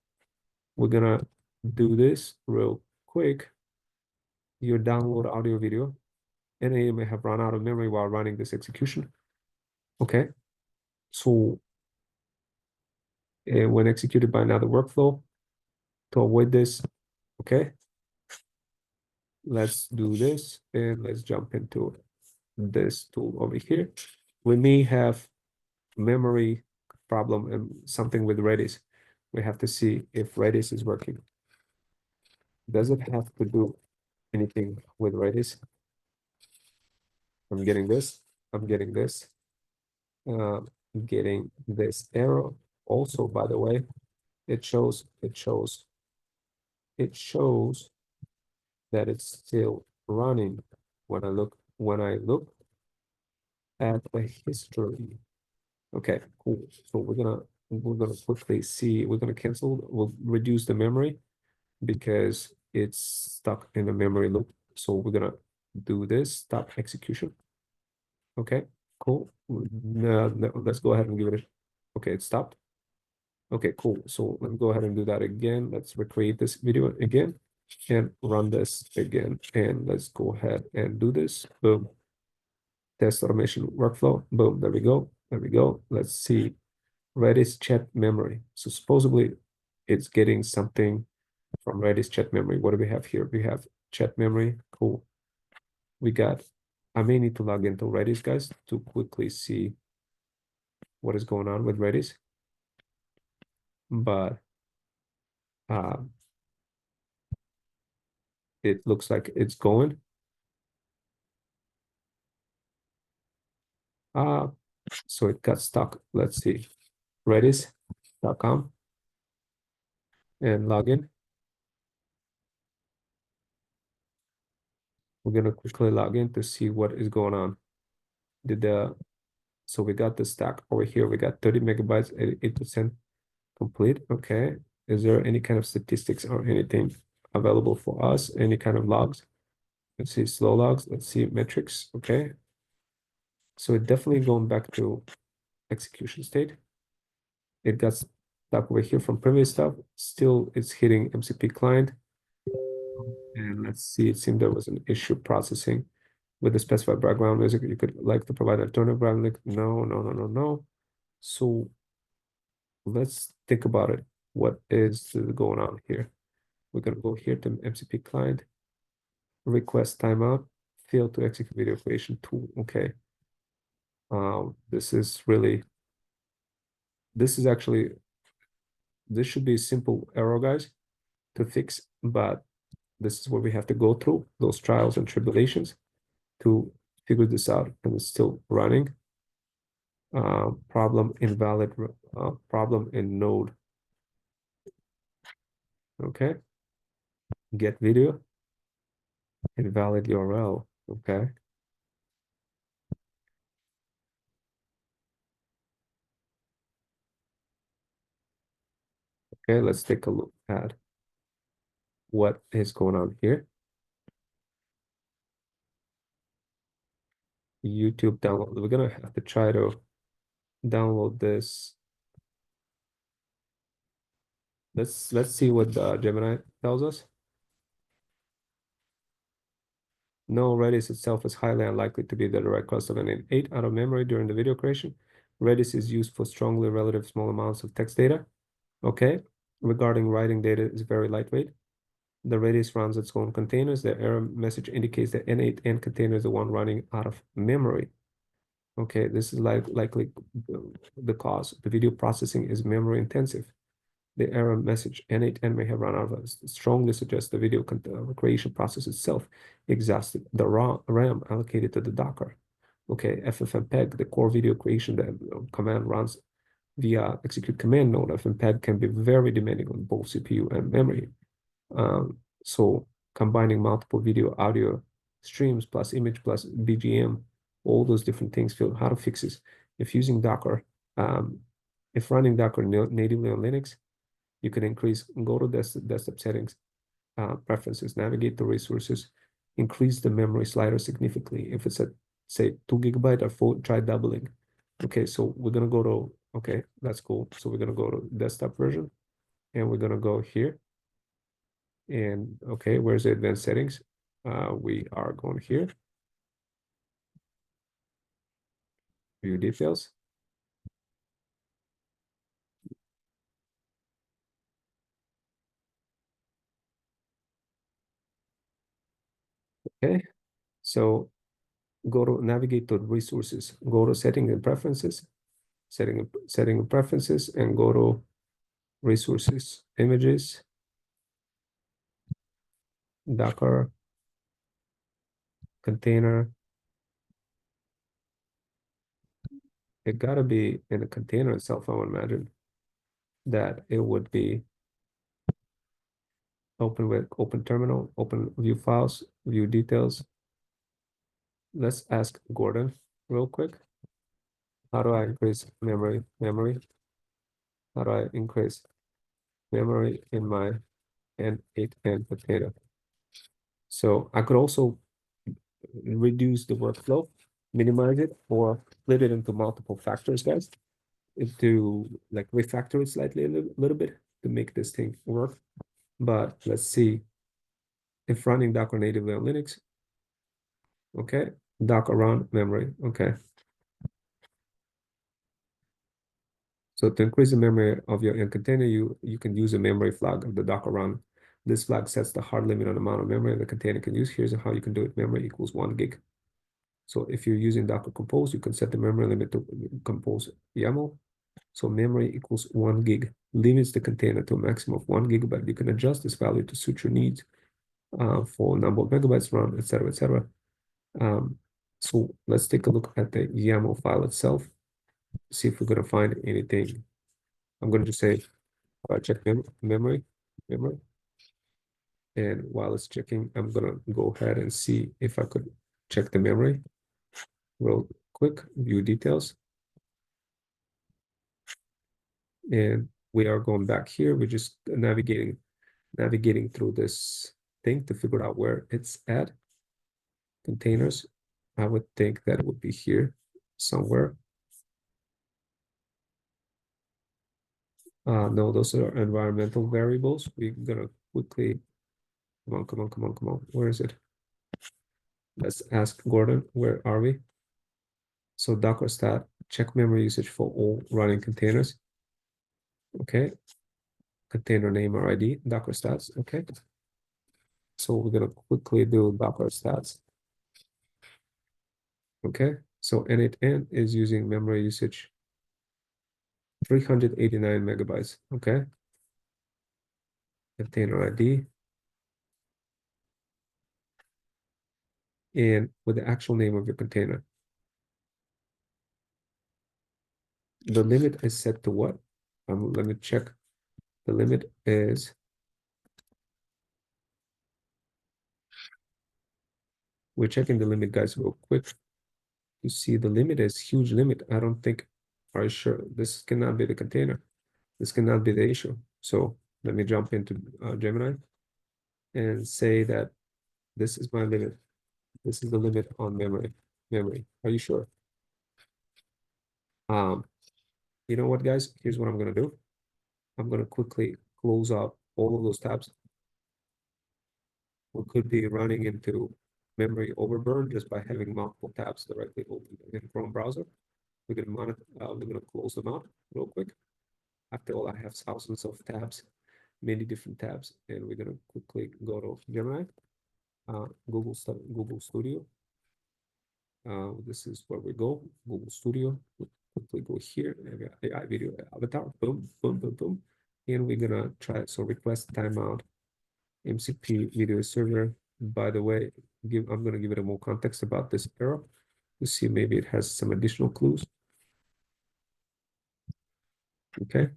We're gonna do this real quick. Your download audio video, and you may have run out of memory while running this execution. Okay, so when executed by another workflow, to avoid this, okay, let's do this and let's jump into this tool over here. We may have memory problem and something with Redis. We have to see if Redis is working. Does it have to do anything with Redis? I'm getting this. I'm getting this. I'm getting this error. Also, by the way, it shows that it's still running when I look at the history. Okay, cool. So we're gonna quickly see, we're gonna cancel, we'll reduce the memory because it's stuck in a memory loop. So we're gonna do this, stop execution. Okay, cool. No, let's go ahead and give it a, okay, it stopped. Okay, cool. So let's go ahead and do that again. Let's recreate this video again and run this again. And let's go ahead and do this. Boom. Test automation workflow. Boom. There we go. There we go. Let's see. Redis chat memory. So supposedly it's getting something from Redis chat memory. What do we have here? We have chat memory. Cool. We got, I may need to log into Redis, guys, to quickly see what is going on with Redis. But it looks like it's going. So it got stuck. Let's see. Redis.com and log in. We're gonna quickly log in to see what is going on. So we got the stack over here. We got 30 megabytes, 88% complete. Okay. Is there any kind of statistics or anything available for us? Any kind of logs? Let's see slow logs. Let's see metrics. Okay. So it definitely going back to execution state. It got stuck over here from previous stuff. Still, it's hitting MCP client. And let's see, it seemed there was an issue processing with the specified background music. You could like to provide alternative background music. No, no, no, no, no. So let's think about it. What is going on here? We're gonna go here to MCP client, request timeout, fail to execute video creation tool. Okay. This is really, this is actually, this should be a simple error, guys, to fix, but this is what we have to go through, those trials and tribulations to figure this out, and it's still running. Problem invalid, problem in node. Okay. Get video, invalid URL. Okay. Okay, let's take a look at what is going on here. YouTube download. We're gonna have to try to download this. Let's see what Gemini tells us. No, Redis itself is highly unlikely to be the direct cause of an 8 out of memory during the video creation. Redis is used for strongly relative small amounts of text data. Okay. Regarding writing data is very lightweight. The Redis runs its own containers. The error message indicates that N8N container is the one running out of memory. Okay, this is likely the cause. The video processing is memory intensive. The error message N8N may have run out of strongly suggests the video creation process itself exhausted the RAM allocated to the Docker. Okay, FFmpeg, the core video creation that command runs via execute command node. FFmpeg can be very demanding on both CPU and memory. So combining multiple video audio streams plus image plus BGM, all those different things, how to fix this. If using Docker, if running Docker natively on Linux, you can increase, go to desktop settings, preferences, navigate the resources, increase the memory slider significantly. If it's at, say, 2 GB or 4, try doubling. Okay, so we're gonna go to, okay, that's cool. So we're gonna go to desktop version, and we're gonna go here. And okay, where's the advanced settings? We are going here. View details. Okay, so go to navigate to resources, go to settings and preferences, setting preferences, and go to resources, images, Docker, container. It gotta be in a container itself, I would imagine that it would be open with open terminal, open view files, view details. Let's ask Gordon real quick. How do I increase memory? How do I increase memory in my N8N container? So I could also reduce the workflow, minimize it, or split it into multiple factors, guys, to like refactor it slightly a little bit to make this thing work. But let's see if running Docker natively on Linux. Okay, Docker run memory. Okay. So to increase the memory of your container, you can use a memory flag of the Docker run. This flag sets the hard limit on the amount of memory the container can use. Here's how you can do it. Memory equals 1 gig. So if you're using Docker Compose, you can set the memory limit to Compose YAML. So memory equals 1 gig, limits the container to a maximum of 1 gigabyte. You can adjust this value to suit your needs for number of megabytes run, etc., etc. So let's take a look at the YAML file itself, see if we're going to find anything. I'm going to just say, check memory. And while it's checking, I'm going to go ahead and see if I could check the memory real quick, view details. And we are going back here. We're just navigating through this thing to figure out where it's at. Containers, I would think that it would be here somewhere. No, those are environmental variables. We're gonna quickly, come on. Where is it? Let's ask Gordon, where are we? So Docker stat, check memory usage for all running containers. Okay. Container name or ID, Docker stats, okay. So we're gonna quickly do Docker stats. Okay, so N8N is using memory usage 389 megabytes, okay. Container ID. And with the actual name of your container. The limit is set to what? Let me check. The limit is, we're checking the limit, guys, real quick. You see the limit is huge limit. I don't think, are you sure? This cannot be the container. This cannot be the issue. So let me jump into Gemini and say that this is my limit. This is the limit on memory. Are you sure? You know what, guys? Here's what I'm gonna do. I'm gonna quickly close out all of those tabs. We could be running into memory overburn just by having multiple tabs directly open in Chrome browser. We're gonna close them out real quick. After all, I have thousands of tabs, many different tabs, and we're gonna quickly go to Gemini, Google Studio. This is where we go, Google Studio. We'll quickly go here, AI video avatar, boom, and we're gonna try, so request timeout, MCP video server. By the way, I'm gonna give it a more context about this error to see maybe it has some additional clues. Okay.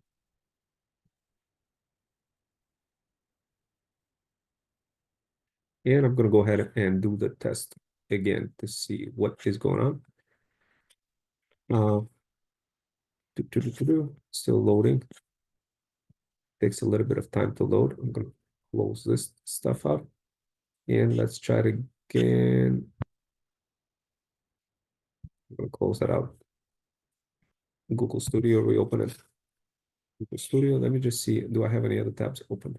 And I'm gonna go ahead and do the test again to see what is going on. Still loading. Takes a little bit of time to load. I'm gonna close this stuff up and let's try it again. I'm gonna close that out. Google Studio, reopen it. Google Studio, let me just see, do I have any other tabs open?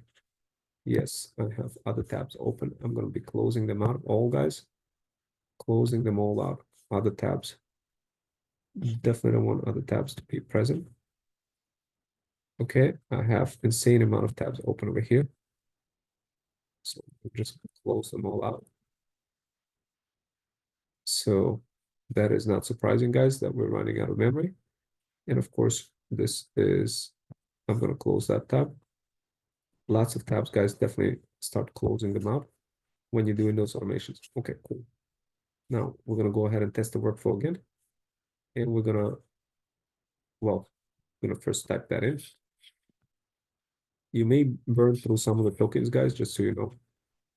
Yes, I have other tabs open. I'm gonna be closing them out, all guys. Closing them all out, other tabs. Definitely don't want other tabs to be present. Okay, I have insane amount of tabs open over here. So just close them all out. So that is not surprising, guys, that we're running out of memory. And of course, this is, I'm going to close that tab. Lots of tabs, guys. Definitely start closing them out when you're doing those automations. Okay, cool. Now we're going to go ahead and test the workflow again. And we're going to, well, I'm going to first type that in. You may burn through some of the tokens, guys, just so you know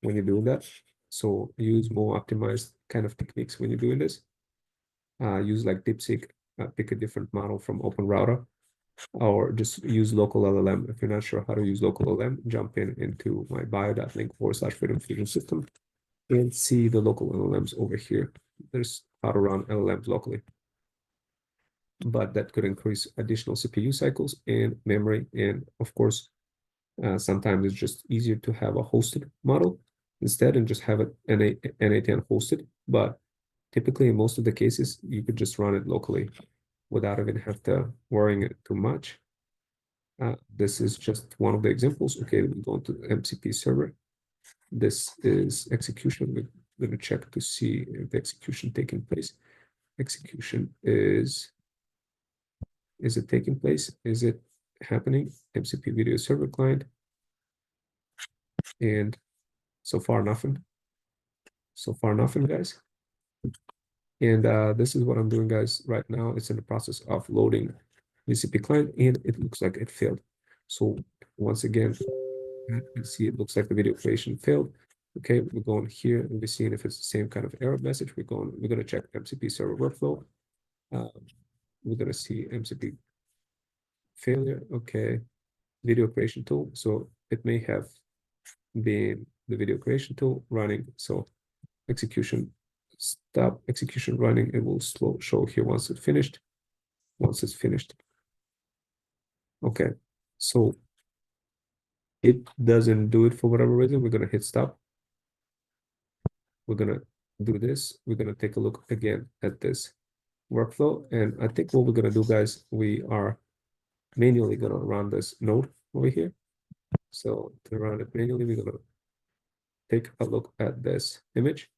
when you're doing that. So use more optimized kind of techniques when you're doing this. Use like DeepSeek, pick a different model from OpenRouter, or just use local LLM. If you're not sure how to use local LLM, jump into my bio.link/freedom fusion system and see the local LLMs over here. There's how to run LLMs locally. But that could increase additional CPU cycles and memory. And of course, sometimes it's just easier to have a hosted model instead and just have it N8N hosted. But typically, in most of the cases, you could just run it locally without even have to worrying it too much. This is just one of the examples. Okay, we go to the MCP server. This is execution. We're going to check to see if the execution taking place. Execution is it taking place? Is it happening? MCP video server client. And so far, nothing. So far, nothing, guys. And this is what I'm doing, guys, right now. It's in the process of loading VCP client, and it looks like it failed. So once again, you see it looks like the video creation failed. Okay, we're going here and we're seeing if it's the same kind of error message. We're going to check MCP server workflow. We're going to see MCP failure. Okay, video creation tool. So it may have been the video creation tool running. So execution, stop execution running. It will show here once it's finished. Once it's finished. Okay, so it doesn't do it for whatever reason. We're going to hit stop. We're going to do this. We're going to take a look again at this workflow. And I think what we're going to do, guys, we are manually going to run this node over here. So to run it manually, we're going to take a look at this image.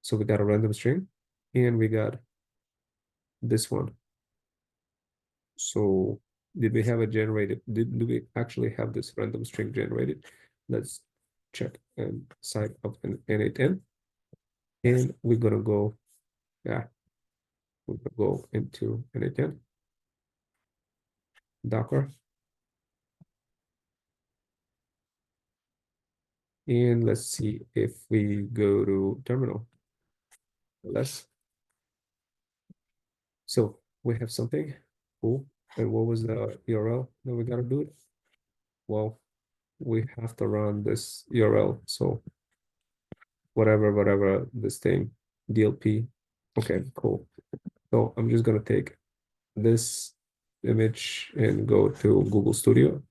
So we got a random string and we got this one. So did we have it generated? Do we actually have this random string generated? Let's check inside of an N8N. And we're going to go, yeah, we're going to go into N8N, Docker. And let's see if we go to terminal. So we have something cool. And what was the URL that we got to do it? Well, we have to run this URL. So whatever this thing, DLP. Okay, cool. So I'm just going to take this image and go to Google Studio.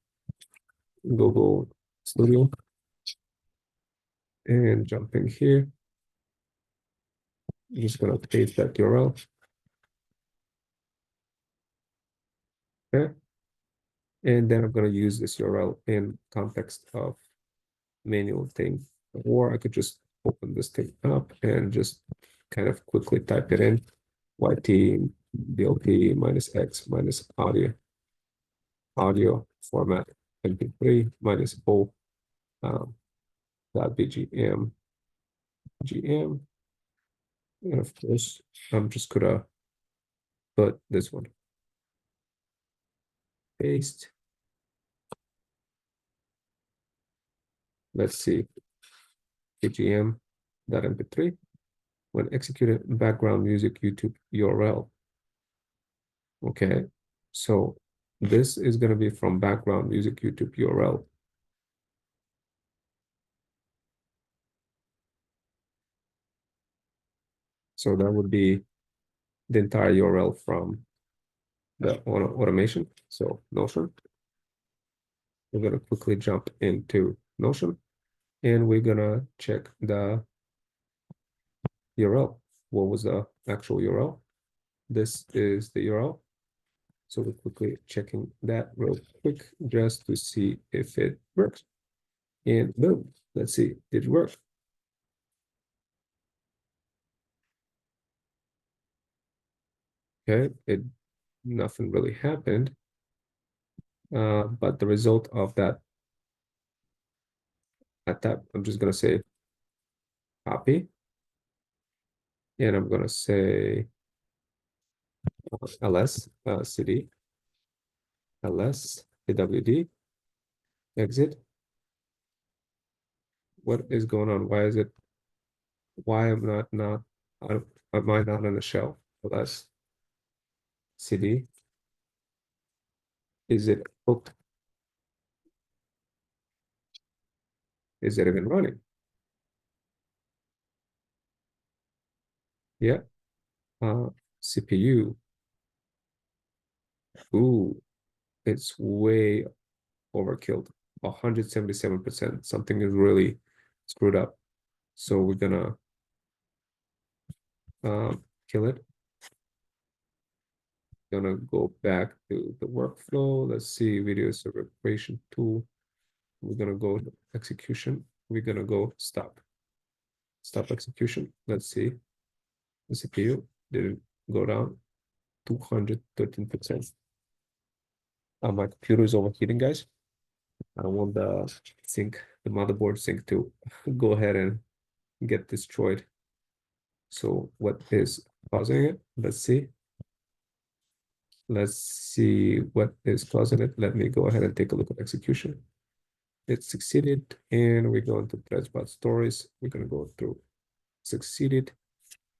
And jump in here. I'm just going to paste that URL. Okay. And then I'm going to use this URL in context of manual thing. Or I could just open this thing up and just kind of quickly type it in. YT DLP -X audio format MP3 -O .bgm GM. And of course, I'm just gonna put this one. Paste. Let's see. BGM.mp3. When executed, background music YouTube URL. Okay, so this is going to be from background music YouTube URL. So that would be the entire URL from the automation. So Notion. We're going to quickly jump into Notion and we're going to check the URL. What was the actual URL? This is the URL. So we're quickly checking that real quick just to see if it works. And boom, let's see, did it work? Okay, it nothing really happened. But the result of that attack, I'm just gonna say copy, and I'm gonna say ls cd ls pwd exit. What is going on? Why am not am I not on the shell? ls cd, is it hooked? Is it even running? Yeah. CPU. Ooh, it's way overkilled. 177%. Something is really screwed up. So we're gonna kill it. Gonna go back to the workflow. Let's see, video server creation tool. We're gonna go to execution. We're gonna go stop execution. Let's see. The CPU didn't go down 213%. My computer is overheating, guys. I don't want the motherboard sync to go ahead and get destroyed. So what is causing it? Let's see. Let's see what is causing it. Let me go ahead and take a look at execution. It succeeded, and we're going to threads stories. We're gonna go through succeeded.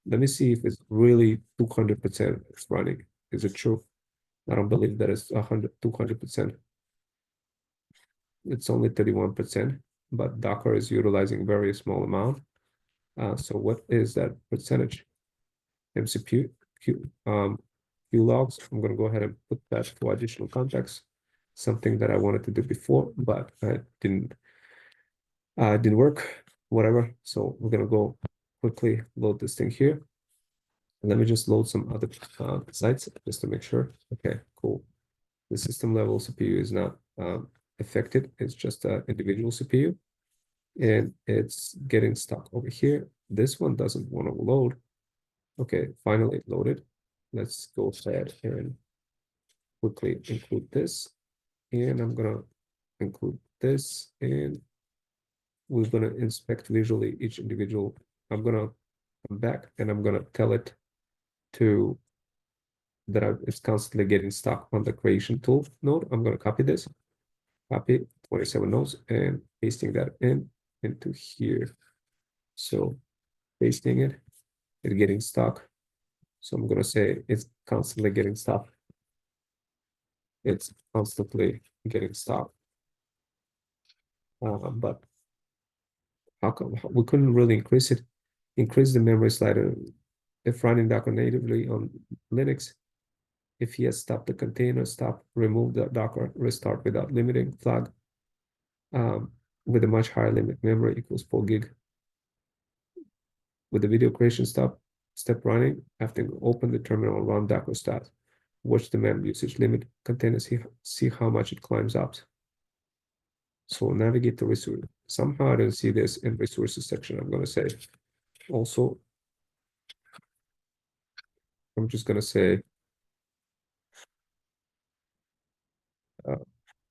Let me see if it's really 200% it's running. Is it true? I don't believe that it's 200%. It's only 31%, but Docker is utilizing very small amount. So what is that percentage? MCP Q logs. I'm gonna go ahead and put that for additional context. Something that I wanted to do before, but I didn't work. Whatever. So we're gonna go quickly load this thing here. Let me just load some other sites just to make sure. Okay, cool. The system level CPU is not affected. It's just an individual CPU, and it's getting stuck over here. This one doesn't want to load. Okay, finally it loaded. Let's go ahead and quickly include this, and I'm gonna include this, and we're gonna inspect visually each individual. I'm gonna come back and I'm gonna tell it to that it's constantly getting stuck on the creation tool node. I'm gonna copy this, copy 27 nodes, and pasting that into here. So pasting it getting stuck. So I'm gonna say it's constantly getting stuck. It's constantly getting stuck. But how come we couldn't really increase the memory slider if running Docker natively on Linux? If he has stopped the container, stop, remove the Docker, restart without limiting flag with a much higher limit memory equals 4 gig. With the video creation step running, after open the terminal, run Docker stat, watch the memory usage limit container, see how much it climbs up. So navigate to resource. Somehow I don't see this in resources section. I'm gonna say also, I'm just gonna say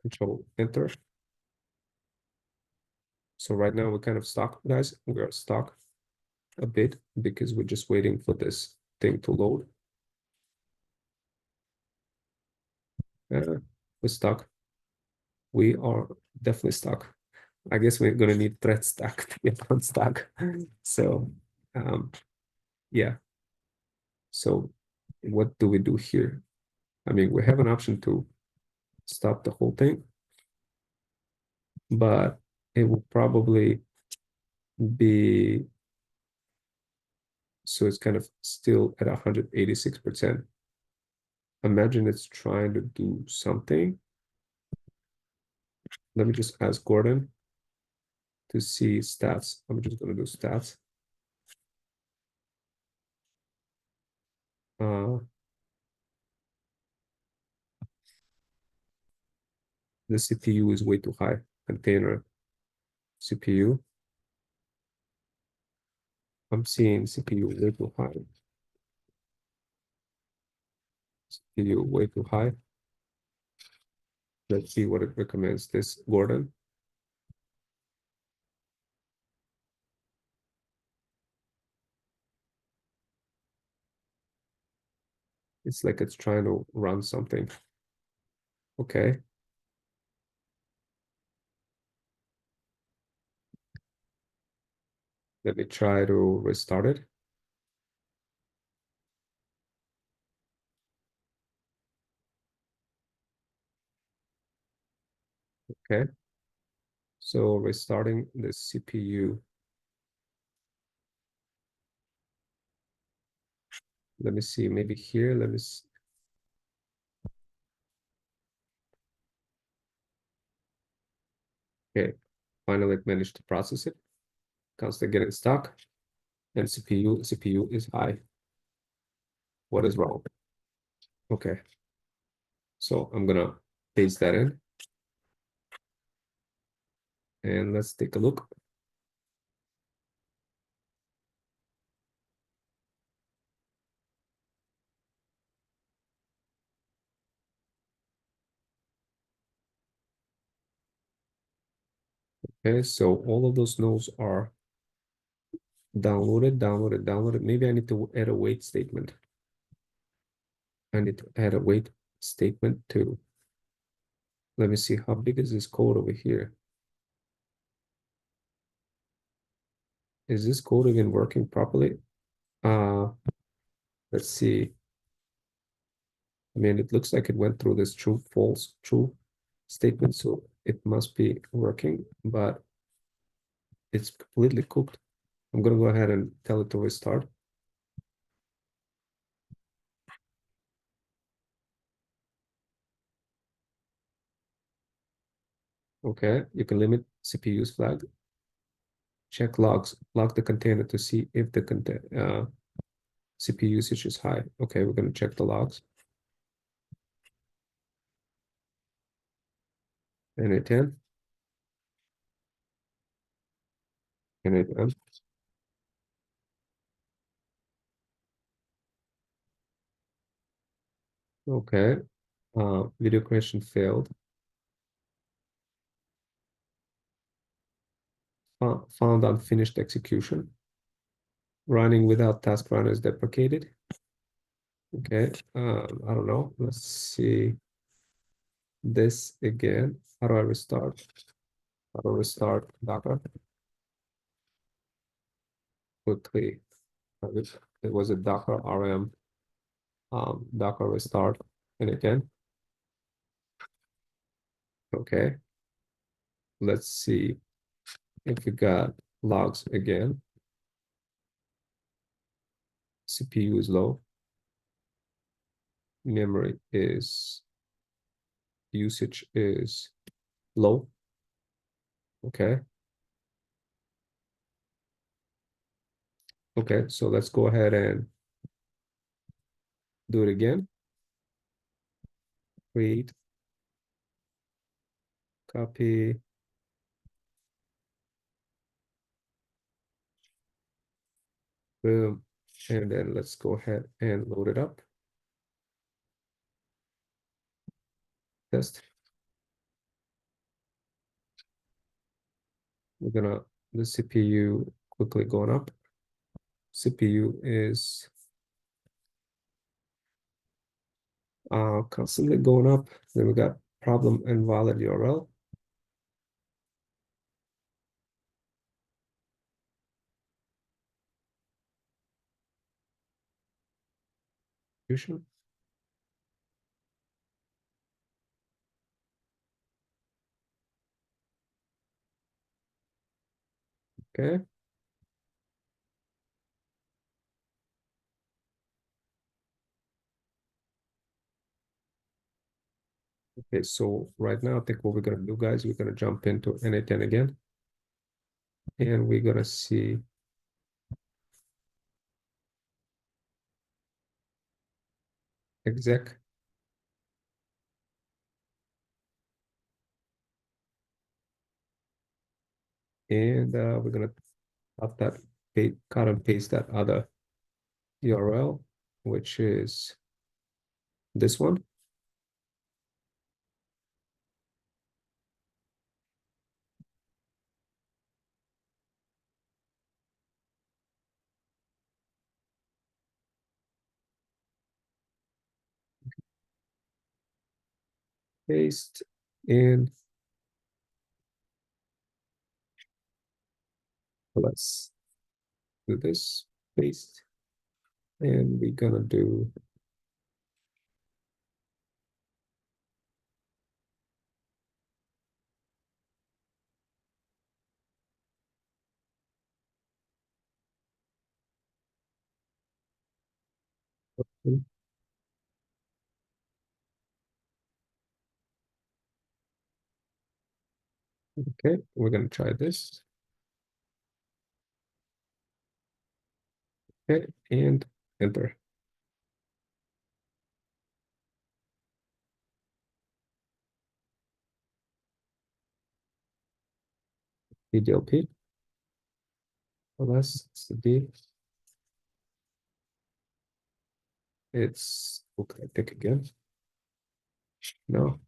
control enter. So right now we're kind of stuck, guys. We are stuck a bit because we're just waiting for this thing to load. We're stuck. We are definitely stuck. I guess we're gonna need thread stack to get unstuck. So yeah. So what do we do here? I mean, we have an option to stop the whole thing, but it will probably be, so it's kind of still at 186%. Imagine it's trying to do something. Let me just ask Gordon to see stats. I'm just gonna do stats. The CPU is way too high. Container CPU. I'm seeing CPU way too high. CPU way too high. Let's see what it recommends. This Gordon. It's like it's trying to run something. Okay. Let me try to restart it. Okay. So restarting the CPU. Let me see, maybe here, let me see. Okay, finally managed to process it. Constantly getting stuck. And CPU is high. What is wrong? Okay. So I'm gonna paste that in. And let's take a look. Okay, so all of those nodes are downloaded. Maybe I need to add a wait statement. I need to add a wait statement too. Let me see, how big is this code over here? Is this code even working properly? Let's see. I mean, it looks like it went through this true, false, true statement, so it must be working, but it's completely cooked. I'm gonna go ahead and tell it to restart. Okay, you can limit CPU's flag. Check logs, log the container to see if the CPU usage is high. Okay, we're gonna check the logs. NA10. NA10. Okay, video creation failed. Found unfinished execution. Running without task runner is deprecated. Okay, I don't know. Let's see this again. How do I restart? How do I restart Docker quickly? It was a Docker RM, Docker restart, and again. Okay, let's see if we got logs again. CPU is low. Memory is usage is low. Okay. Okay, so let's go ahead and do it again. Create, copy, boom, and then let's go ahead and load it up. Test. We're gonna, the CPU quickly going up. CPU is constantly going up. Then we got problem invalid URL. Execution. Okay. Okay, so right now, I think what we're gonna do, guys, we're gonna jump into NA10 again. And we're gonna see exec. And we're gonna cut that, cut and paste that other URL, which is this one. Paste and let's do this, paste, and we're gonna do okay, we're gonna try this. Okay, and enter. DDLP. Plus CD. It's okay, pick again. No.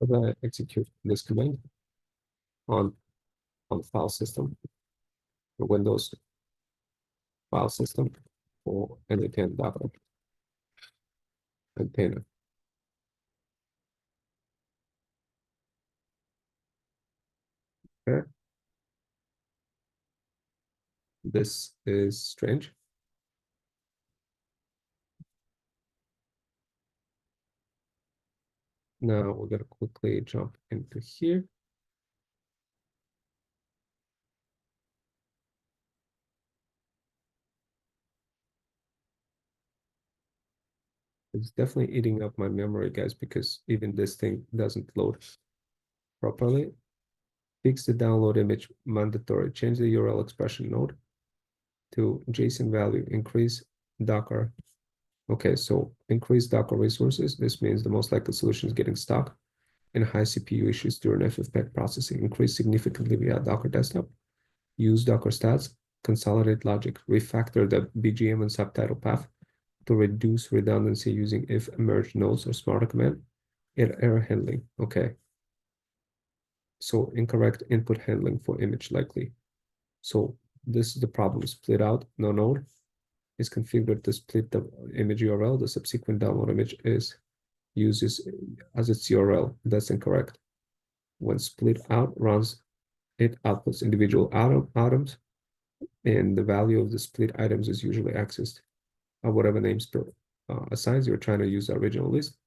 But I execute this command on file system, the Windows file system for anything data container. Okay. This is strange. Now we're gonna quickly jump into here. It's definitely eating up my memory, guys, because even this thing doesn't load properly. Fix the download image mandatory. Change the URL expression node to JSON value. Increase Docker. Okay, so increase Docker resources. This means the most likely solution is getting stuck and high CPU issues during FFmpeg processing. Increase significantly via Docker desktop. Use Docker stats. Consolidate logic. Refactor the BGM and subtitle path to reduce redundancy using if merge nodes or smarter command. Error handling. Okay. So incorrect input handling for image likely. So this is the problem. Split out, no node is configured to split the image URL. The subsequent download image is uses as its URL. That's incorrect. When split out runs, it outputs individual items, and the value of the split items is usually accessed at whatever namespace assigns. You're trying to use the original list.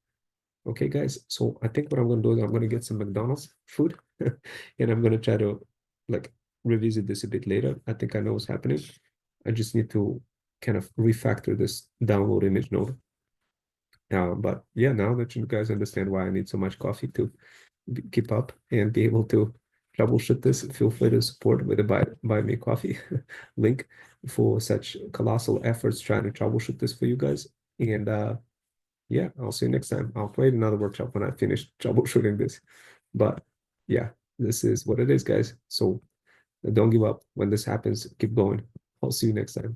Okay, guys. So I think what I'm gonna do is I'm gonna get some McDonald's food, and I'm gonna try to like revisit this a bit later. I think I know what's happening. I just need to kind of refactor this download image node. But yeah, now that you guys understand why I need so much coffee to keep up and be able to troubleshoot this, feel free to support with the buy me coffee link for such colossal efforts trying to troubleshoot this for you guys. And yeah, I'll see you next time. I'll create another workshop when I finish troubleshooting this. But yeah, this is what it is, guys. So don't give up when this happens. Keep going. I'll see you next time.